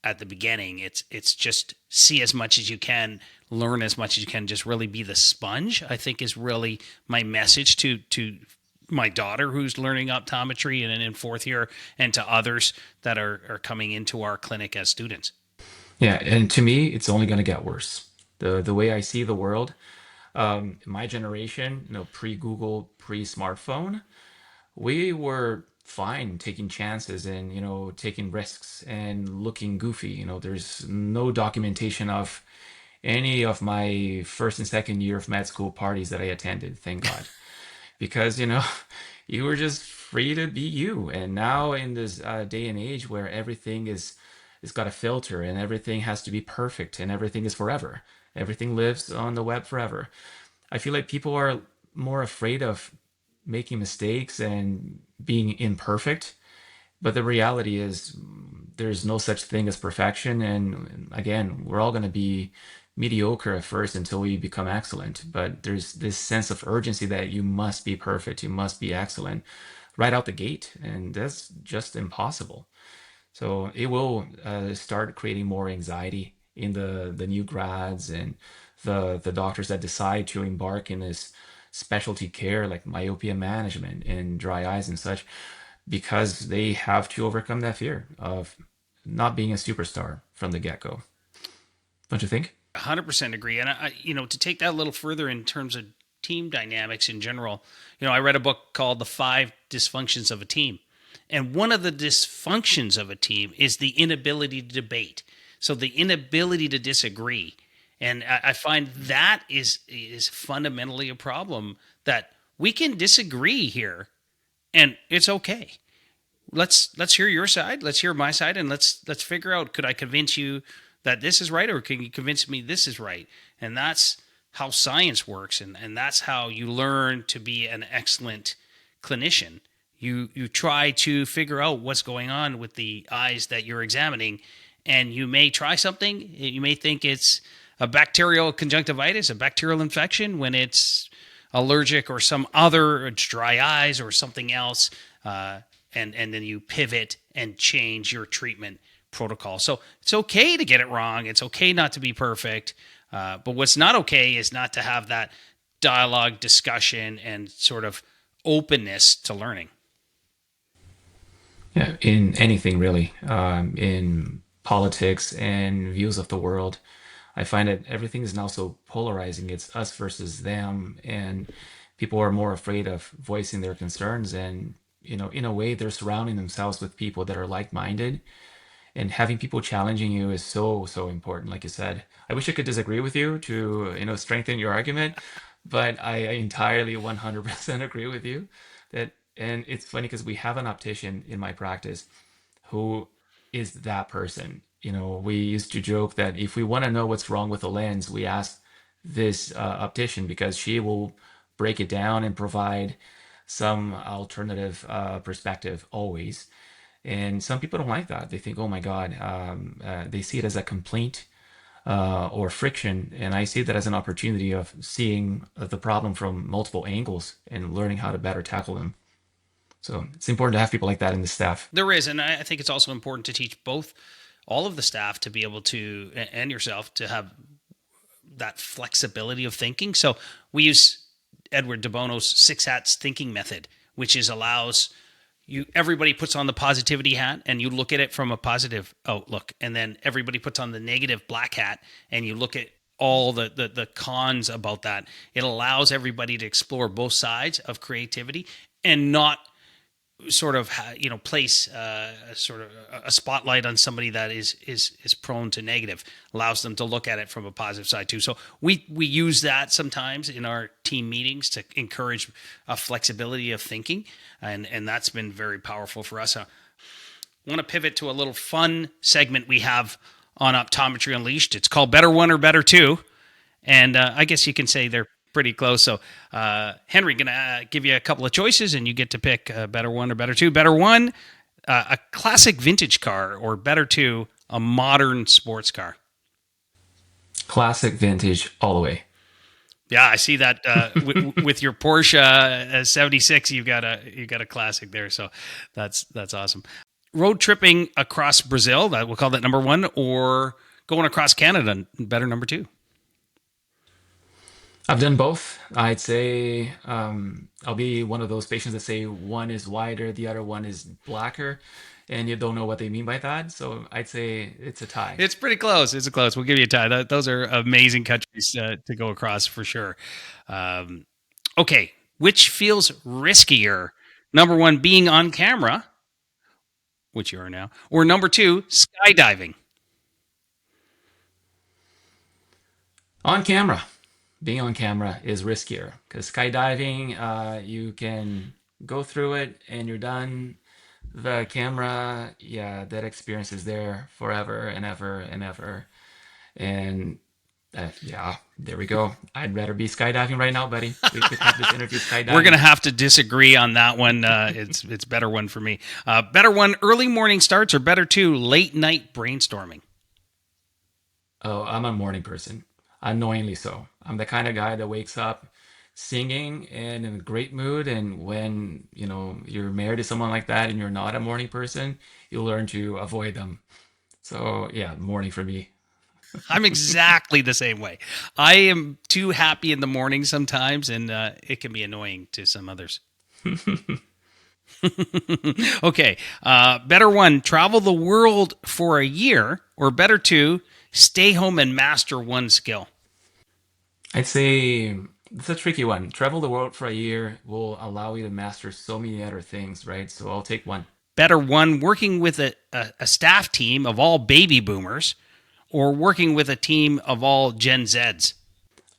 at the beginning. It's just see as much as you can, learn as much as you can, just really be the sponge, I think, is really my message to my daughter who's learning optometry and in fourth year, and to others that are coming into our clinic as students. Yeah, and to me, it's only going to get worse. The way I see the world, my generation, pre-Google, pre-smartphone, we were fine taking chances and taking risks and looking goofy. There's no documentation of any of my first and second year of med school parties that I attended, thank God, because you were just free to be you. And now in this day and age where everything is got a filter and everything has to be perfect and everything is forever, everything lives on the web forever. I feel like people are more afraid of making mistakes and being imperfect. But the reality is, there's no such thing as perfection. And again, we're all going to be mediocre at first until we become excellent. But there's this sense of urgency that you must be perfect, you must be excellent right out the gate. And that's just impossible. So it will start creating more anxiety in the new grads and the doctors that decide to embark in this specialty care like myopia management and dry eyes and such, because they have to overcome that fear of not being a superstar from the get-go. Don't you think? 100% agree. And to take that a little further in terms of team dynamics in general, I read a book called The Five Dysfunctions of a Team. And one of the dysfunctions of a team is the inability to debate. So the inability to disagree. And I find that is fundamentally a problem, that we can disagree here and it's okay. Let's hear your side, let's hear my side, and let's figure out, could I convince you that this is right, or can you convince me this is right? And that's how science works, and that's how you learn to be an excellent clinician. You try to figure out what's going on with the eyes that you're examining, and you may try something, you may think it's a bacterial conjunctivitis, a bacterial infection, when it's allergic or some other, it's dry eyes or something else, and then you pivot and change your treatment protocol. So it's okay to get it wrong. It's okay not to be perfect. But what's not okay is not to have that dialogue, discussion, and sort of openness to learning. Yeah, in anything really, in politics and views of the world, I find that everything is now so polarizing. It's us versus them, and people are more afraid of voicing their concerns. And in a way, they're surrounding themselves with people that are like-minded, and having people challenging you is so so important. Like you said, I wish I could disagree with you to strengthen your argument, but I entirely 100% agree with you that. And it's funny because we have an optician in my practice who is that person. We used to joke that if we want to know what's wrong with a lens, we ask this optician, because she will break it down and provide some alternative perspective always. And some people don't like that. They think, oh my God, they see it as a complaint or friction. And I see that as an opportunity of seeing the problem from multiple angles and learning how to better tackle them. So it's important to have people like that in the staff. There is, and I think it's also important to teach both, all of the staff to be able to, and yourself to have that flexibility of thinking. So we use Edward de Bono's six hats thinking method, which is allows you, everybody puts on the positivity hat and you look at it from a positive outlook, and then everybody puts on the negative black hat and you look at all the cons about that. It allows everybody to explore both sides of creativity and not sort of place sort of a spotlight on somebody that is prone to negative. Allows them to look at it from a positive side too. So we use that sometimes in our team meetings to encourage a flexibility of thinking, and that's been very powerful for us. I want to pivot to a little fun segment we have on Optometry Unleashed. It's called Better One or Better Two, and I guess you can say they're pretty close. So, Henry, gonna give you a couple of choices, and you get to pick better one or better two. Better one, a classic vintage car, or better two, a modern sports car. Classic vintage all the way. Yeah, I see that with your Porsche 76. You got a classic there. So that's awesome. Road tripping across Brazil, that we'll call that number one, or going across Canada, better number two. I've done both. I'd say I'll be one of those patients that say one is wider, the other one is blacker, and you don't know what they mean by that. So I'd say it's a tie. It's pretty close. It's a close. We'll give you a tie. Those are amazing countries to go across for sure. Um, okay, which feels riskier? Number one, being on camera, which you are now, or number two, skydiving. On camera. Being on camera is riskier because skydiving, you can go through it and you're done. The camera, yeah, that experience is there forever and ever and ever. And Yeah, there we go. I'd rather be skydiving right now, buddy. We could have this interview We're going to skydiving. have to disagree on that one. It's better one for me. Better one, early morning starts, or better two, late night brainstorming. Oh, I'm a morning person. Unknowingly so. I'm the kind of guy that wakes up singing and in a great mood. And when, you're married to someone like that and you're not a morning person, you learn to avoid them. So yeah, morning for me. I'm exactly the same way. I am too happy in the morning sometimes, and it can be annoying to some others. Okay, better one, travel the world for a year, or better two, stay home and master one skill. I'd say it's a tricky one. Travel the world for a year will allow you to master so many other things, right? So I'll take one. Better one, working with a staff team of all baby boomers, or working with a team of all Gen Zs.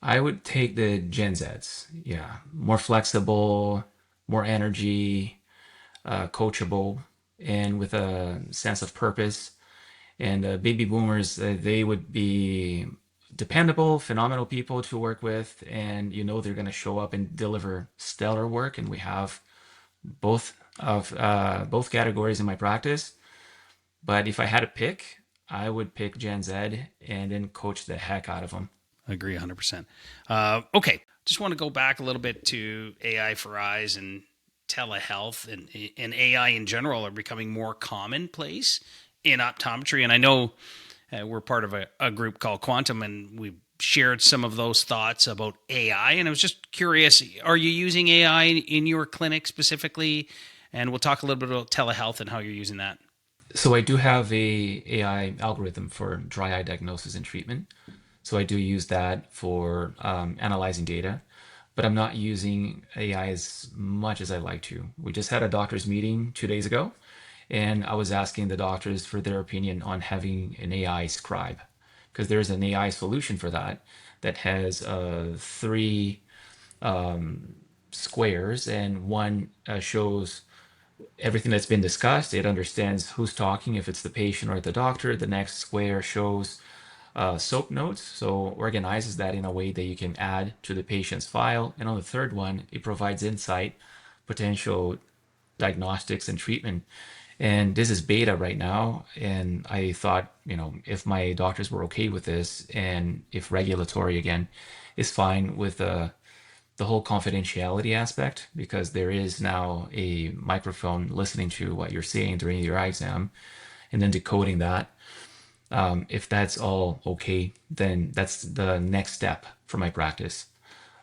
I would take the Gen Zs. Yeah, more flexible, more energy, coachable, and with a sense of purpose. And baby boomers, they would be dependable, phenomenal people to work with, and they're going to show up and deliver stellar work. And we have both categories in my practice. But if I had to pick, I would pick Gen Z and then coach the heck out of them. Agree 100%. Okay, just want to go back a little bit to AI for eyes and telehealth and AI in general are becoming more commonplace in optometry. And I know we're part of a group called Quantum, and we've shared some of those thoughts about AI. And I was just curious, are you using AI in your clinic specifically? And we'll talk a little bit about telehealth and how you're using that. So I do have a AI algorithm for dry eye diagnosis and treatment. So I do use that for analyzing data, but I'm not using AI as much as I like to. We just had a doctor's meeting 2 days ago, and I was asking the doctors for their opinion on having an AI scribe, because there's an AI solution for that that has three squares, and one shows everything that's been discussed. It understands who's talking, if it's the patient or the doctor. The next square shows soap notes, so organizes that in a way that you can add to the patient's file. And on the third one, it provides insight, potential diagnostics, and treatment. And this is beta right now. And I thought, if my doctors were okay with this, and if regulatory again is fine with the whole confidentiality aspect, because there is now a microphone listening to what you're saying during your eye exam and then decoding that. If that's all okay, then that's the next step for my practice.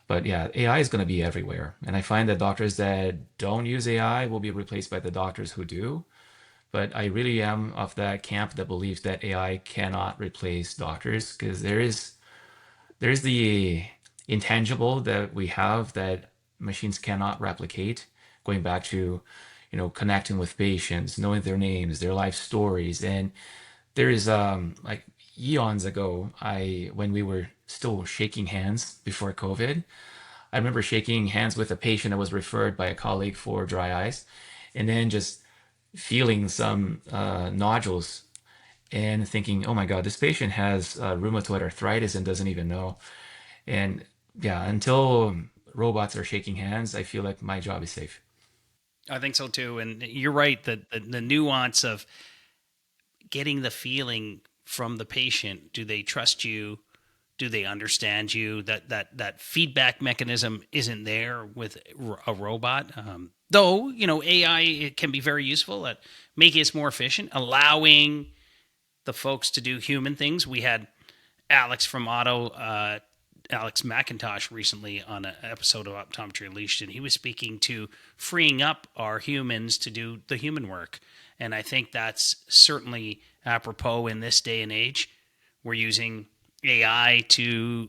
But yeah, AI is going to be everywhere. And I find that doctors that don't use AI will be replaced by the doctors who do. But I really am of that camp that believes that AI cannot replace doctors, because there's the intangible that we have that machines cannot replicate. Going back to, connecting with patients, knowing their names, their life stories. And there is like eons ago, I when we were still shaking hands before COVID, I remember shaking hands with a patient that was referred by a colleague for dry eyes, and then just feeling some nodules and thinking, oh my God, this patient has rheumatoid arthritis and doesn't even know. And yeah, until robots are shaking hands, I feel like my job is safe. I think so too. And you're right that the nuance of getting the feeling from the patient, do they trust you, do they understand you, that feedback mechanism isn't there with a robot. Though AI, it can be very useful at making us more efficient, allowing the folks to do human things. We had Alex from Auto, Alex McIntosh, recently on an episode of Optometry Unleashed, and he was speaking to freeing up our humans to do the human work. And I think that's certainly apropos in this day and age. We're using AI to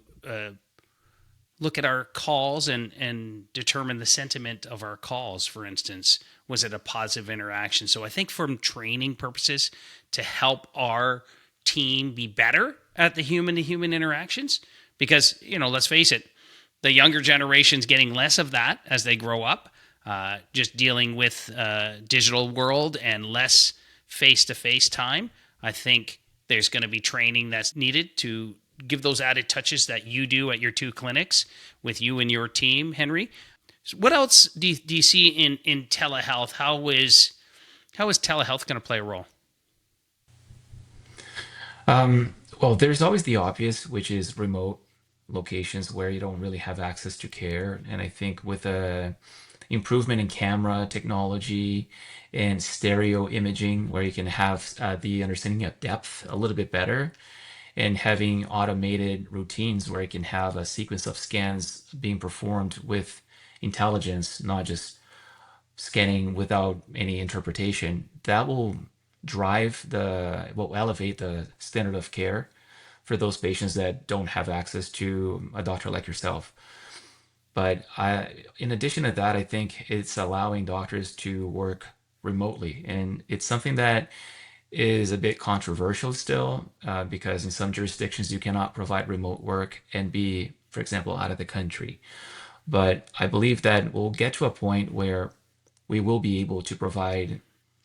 look at our calls and determine the sentiment of our calls. For instance, was it a positive interaction? So I think from training purposes, to help our team be better at the human to human interactions, because let's face it, the younger generation's getting less of that as they grow up, just dealing with digital world and less face to face time. I think there's going to be training that's needed to give those added touches that you do at your two clinics with you and your team, Henry. So what else do you see in telehealth? How is telehealth going to play a role? Well, there's always the obvious, which is remote locations where you don't really have access to care. And I think with a improvement in camera technology and stereo imaging, where you can have the understanding of depth a little bit better, and having automated routines where you can have a sequence of scans being performed with intelligence, not just scanning without any interpretation, that will elevate the standard of care for those patients that don't have access to a doctor like yourself. But in addition to that, I think it's allowing doctors to work remotely. And it's something that is a bit controversial still, because in some jurisdictions you cannot provide remote work and be, for example, out of the country. But I believe that we'll get to a point where we will be able to provide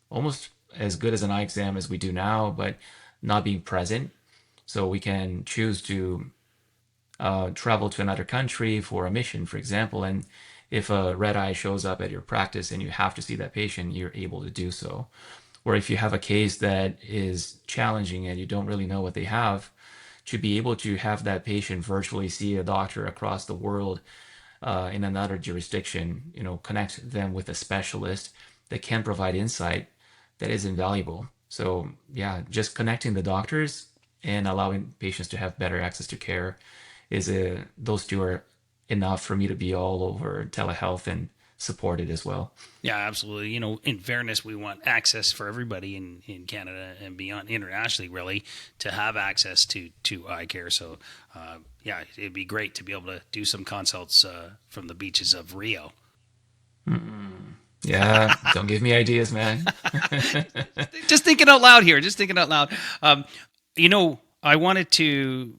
almost as good as an eye exam as we do now, but not being present. So we can choose to travel to another country for a mission, for example, and if a red eye shows up at your practice and you have to see that patient, you're able to do so. Or if you have a case that is challenging and you don't really know what they have, to be able to have that patient virtually see a doctor across the world in another jurisdiction, connect them with a specialist that can provide insight that is invaluable. So, yeah, just connecting the doctors and allowing patients to have better access to care those two are enough for me to be all over telehealth and support it as well. Yeah, absolutely. In fairness, we want access for everybody in Canada and beyond, internationally, really, to have access to eye care. So, yeah, it'd be great to be able to do some consults from the beaches of Rio. Yeah, don't give me ideas, man. Just thinking out loud here. Just thinking out loud. I wanted to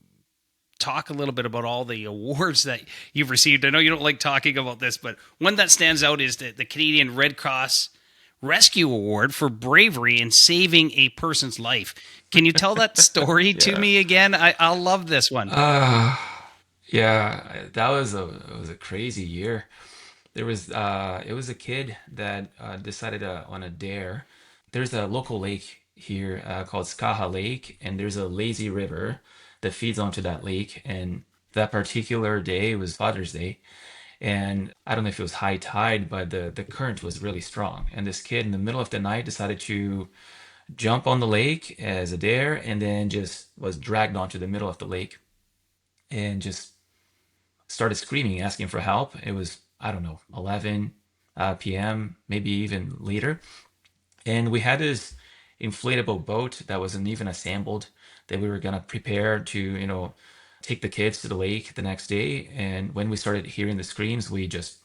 talk a little bit about all the awards that you've received. I know you don't like talking about this, but one that stands out is the Canadian Red Cross Rescue Award for bravery in saving a person's life. Can you tell that story to Yeah. me again? I'll love this one. Uh, yeah, it was a crazy year. It was a kid that decided on a dare. There's a local lake here called Skaha Lake, and there's a lazy river that feeds onto that lake. And that particular day was Father's Day, and I don't know if it was high tide, but the current was really strong. And this kid in the middle of the night decided to jump on the lake as a dare, and then just was dragged onto the middle of the lake and just started screaming, asking for help. It was, I don't know, 11 p.m., maybe even later. And we had this inflatable boat that wasn't even assembled that we were going to prepare to, take the kids to the lake the next day. And when we started hearing the screams, we just,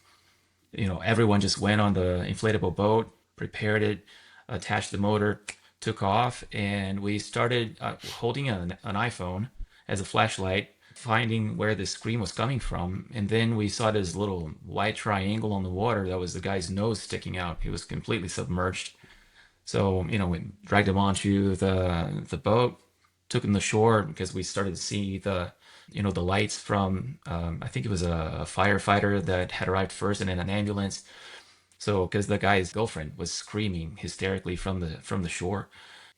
everyone just went on the inflatable boat, prepared it, attached the motor, took off, and we started holding an iPhone as a flashlight, finding where the scream was coming from. And then we saw this little white triangle on the water that was the guy's nose sticking out. He was completely submerged. So, we dragged him onto the boat, took him to shore because we started to see the lights from, I think it was a firefighter that had arrived first and then an ambulance. So, because the guy's girlfriend was screaming hysterically from the shore.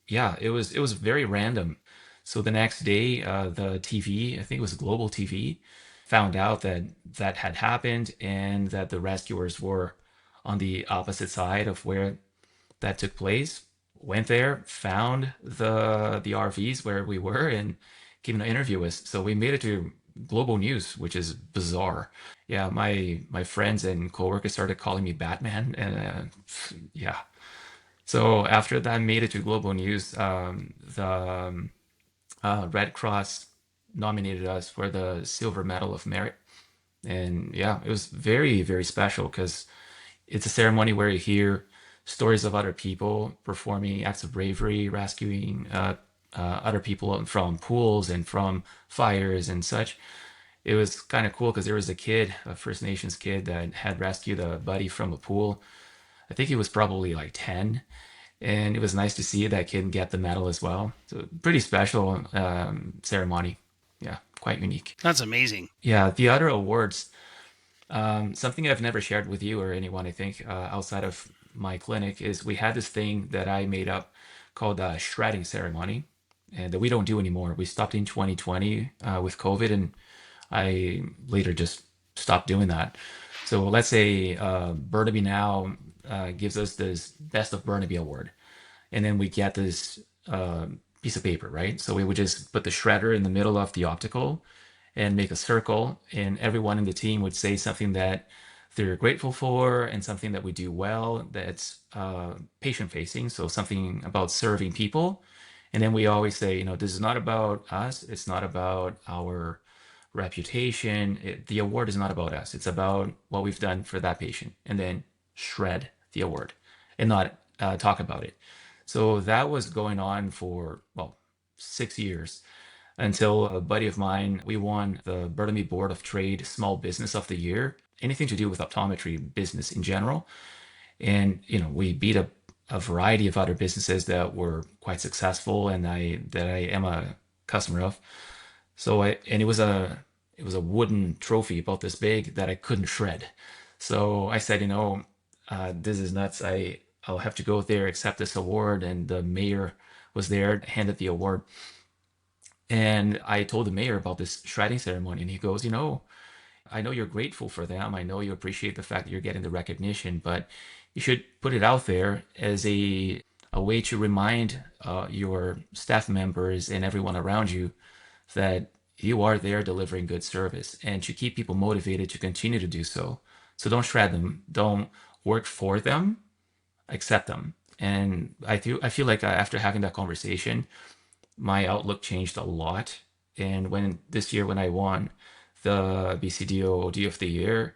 Yeah, it was very random. So the next day, the TV, I think it was Global TV, found out that that had happened and that the rescuers were on the opposite side of where that took place. Went there, found the RVs where we were, and came to interview us. So we made it to global news, which is bizarre. Yeah, my friends and coworkers started calling me Batman, and yeah. So after that made it to global news, the Red Cross nominated us for the Silver Medal of Merit, and yeah, it was very very special because it's a ceremony where you hear stories of other people performing acts of bravery, rescuing other people from pools and from fires and such. It was kind of cool because there was a kid, a First Nations kid, that had rescued a buddy from a pool. I think he was probably like 10. And it was nice to see that kid get the medal as well. So, pretty special ceremony. Yeah, quite unique. That's amazing. Yeah, the other awards, something I've never shared with you or anyone, I think, outside of my clinic, is we had this thing that I made up called a shredding ceremony, and that we don't do anymore. We stopped in 2020 with COVID, and I later just stopped doing that. So let's say Burnaby now gives us this Best of Burnaby award, and then we get this piece of paper, right? So we would just put the shredder in the middle of the optical and make a circle, and everyone in the team would say something that they're grateful for and something that we do well that's patient facing, so something about serving people. And then we always say, this is not about us, it's not about our reputation. The award is not about us, it's about what we've done for that patient. And then shred the award and not talk about it. So that was going on for, well, 6 years until a buddy of mine, we won the Burnaby Board of Trade Small Business of the Year, anything to do with optometry business in general. And, we beat a variety of other businesses that were quite successful and I am a customer of. And it was a wooden trophy about this big that I couldn't shred. So I said, this is nuts. I'll have to go there, accept this award. And the mayor was there, handed the award. And I told the mayor about this shredding ceremony, and he goes, I know you're grateful for them. I know you appreciate the fact that you're getting the recognition, but you should put it out there as a way to remind your staff members and everyone around you that you are there delivering good service and to keep people motivated to continue to do so. So don't shred them. Don't work for them. Accept them. And I feel like after having that conversation, my outlook changed a lot. And when this year when I won the BCDO OD of the year,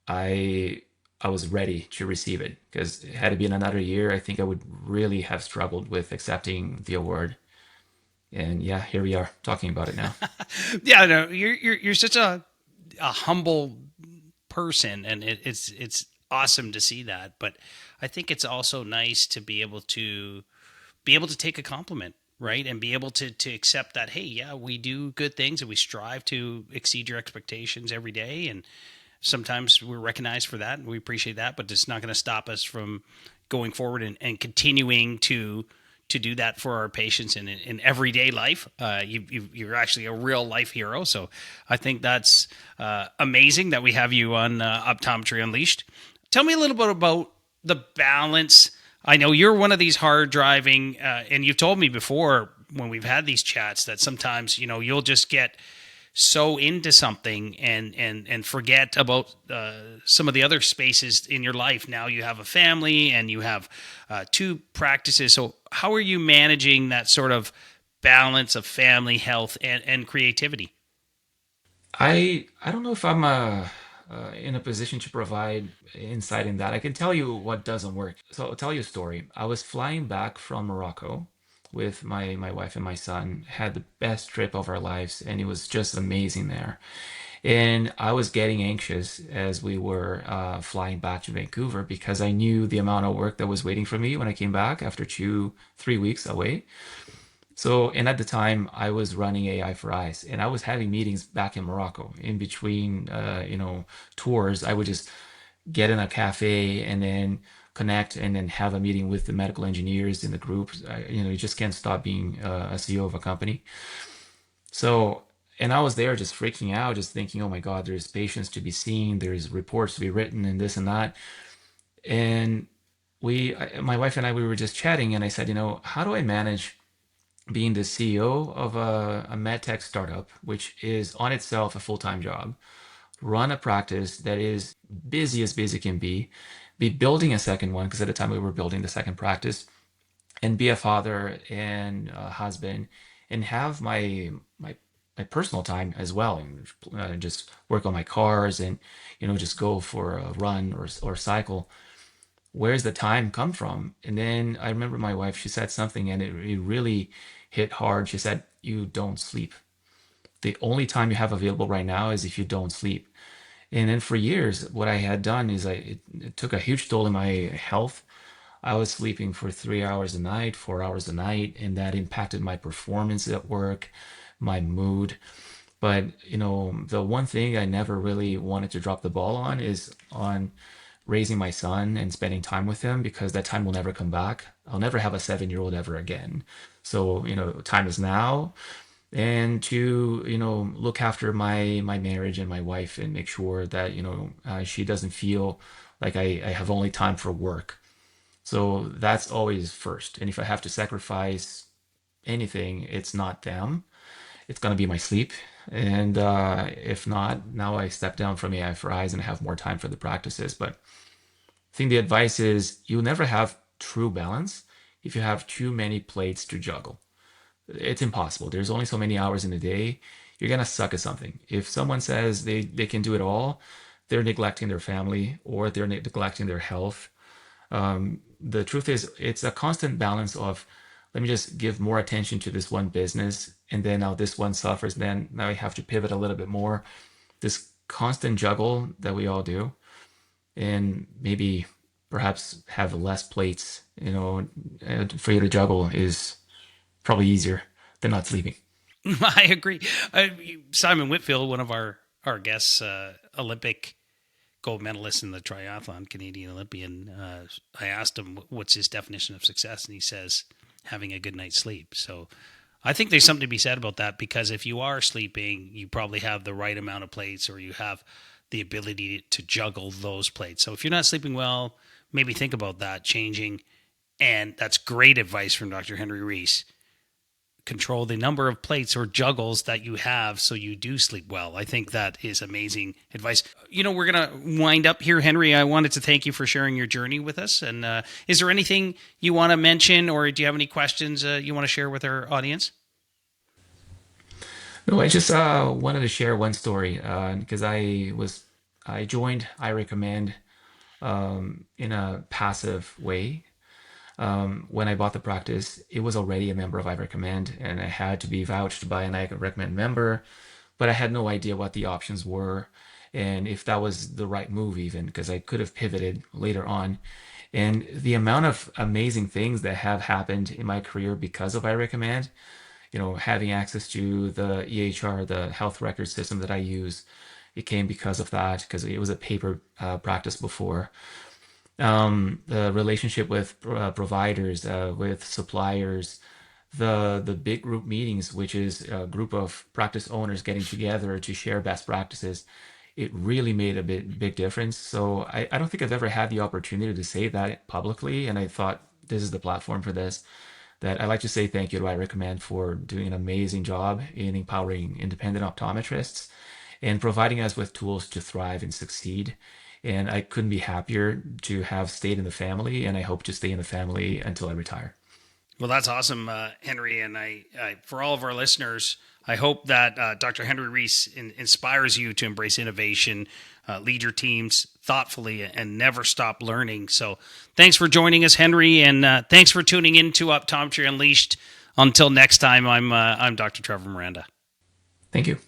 I I was ready to receive it because had it been another year, I think I would really have struggled with accepting the award. And yeah, here we are talking about it now. Yeah, no, you're such a humble person, and it's awesome to see that. But I think it's also nice to be able to take a compliment, right, and be able to accept that, hey, yeah, we do good things and we strive to exceed your expectations every day, and sometimes we're recognized for that and we appreciate that, but it's not going to stop us from going forward and continuing to do that for our patients in everyday life. You're actually a real life hero. So I think that's amazing that we have you on Optometry Unleashed. Tell me a little bit about the balance. I know you're one of these hard driving, and you've told me before when we've had these chats that sometimes, you'll just get so into something and forget about some of the other spaces in your life. Now you have a family and you have two practices. So how are you managing that sort of balance of family, health, and creativity? I don't know if I'm in a position to provide insight in that. I can tell you what doesn't work. So I'll tell you a story. I was flying back from Morocco with my wife and my son. Had the best trip of our lives, and it was just amazing there. And I was getting anxious as we were flying back to Vancouver because I knew the amount of work that was waiting for me when I came back after 3 weeks away. So, and at the time, I was running AI for Eyes, and I was having meetings back in Morocco in between, tours. I would just get in a cafe and then connect and then have a meeting with the medical engineers in the group. You just can't stop being a CEO of a company. So, and I was there just freaking out, just thinking, oh my God, there's patients to be seen, there's reports to be written, and this and that. And my wife and I, we were just chatting, and I said, how do I manage being the CEO of a med tech startup, which is on itself a full-time job, run a practice that is busy as busy can be building a second one, because at the time we were building the second practice, and be a father and a husband, and have my personal time as well, and just work on my cars and just go for a run or cycle. Where's the time come from? And then I remember my wife, she said something and it really hit hard. She said, you don't sleep. The only time you have available right now is if you don't sleep. And then for years, what I had done is it took a huge toll in my health. I was sleeping for 3 hours a night, 4 hours a night, and that impacted my performance at work, my mood. But, the one thing I never really wanted to drop the ball on is on raising my son and spending time with him, because that time will never come back. I'll never have a 7-year-old ever again. So, time is now, and to, look after my marriage and my wife and make sure that, she doesn't feel like I have only time for work. So that's always first. And if I have to sacrifice anything, it's not them. It's going to be my sleep. And if not, now I step down from AI for eyes and have more time for the practices. But I think the advice is you'll never have true balance if you have too many plates to juggle. It's impossible. There's only so many hours in a day. You're going to suck at something. If someone says they can do it all, they're neglecting their family or they're neglecting their health. The truth is, it's a constant balance of, let me just give more attention to this one business, and then now this one suffers, then now I have to pivot a little bit more. This constant juggle that we all do, and maybe perhaps have less plates, for you to juggle is probably easier than not sleeping. I agree. Simon Whitfield, one of our guests, Olympic gold medalist in the triathlon, Canadian Olympian, I asked him what's his definition of success, and he says having a good night's sleep. So I think there's something to be said about that, because if you are sleeping, you probably have the right amount of plates, or you have the ability to juggle those plates. So if you're not sleeping well, maybe think about that changing. And that's great advice from Dr. Henry Reis. Control the number of plates or juggles that you have so you do sleep well. I think that is amazing advice. We're going to wind up here, Henry. I wanted to thank you for sharing your journey with us. And is there anything you want to mention, or do you have any questions you want to share with our audience? No, I just wanted to share one story because I joined I Recommend in a passive way. When I bought the practice, it was already a member of I Recommend, and I had to be vouched by an I Recommend member, but I had no idea what the options were and if that was the right move, even because I could have pivoted later on. And the amount of amazing things that have happened in my career because of I Recommend, having access to the EHR, the health record system that I use, it came because of that, because it was a paper practice before. The relationship with providers, with suppliers, the big group meetings, which is a group of practice owners getting together to share best practices, it really made a big difference. So I don't think I've ever had the opportunity to say that publicly, and I thought this is the platform for this. That I like to say thank you to I Recommend for doing an amazing job in empowering independent optometrists and providing us with tools to thrive and succeed. And I couldn't be happier to have stayed in the family, and I hope to stay in the family until I retire. Well, that's awesome, Henry. And for all of our listeners, I hope that Dr. Henry Reis inspires you to embrace innovation, lead your teams thoughtfully, and never stop learning. So thanks for joining us, Henry. And thanks for tuning in to Optometry Unleashed. Until next time, I'm Dr. Trevor Miranda. Thank you.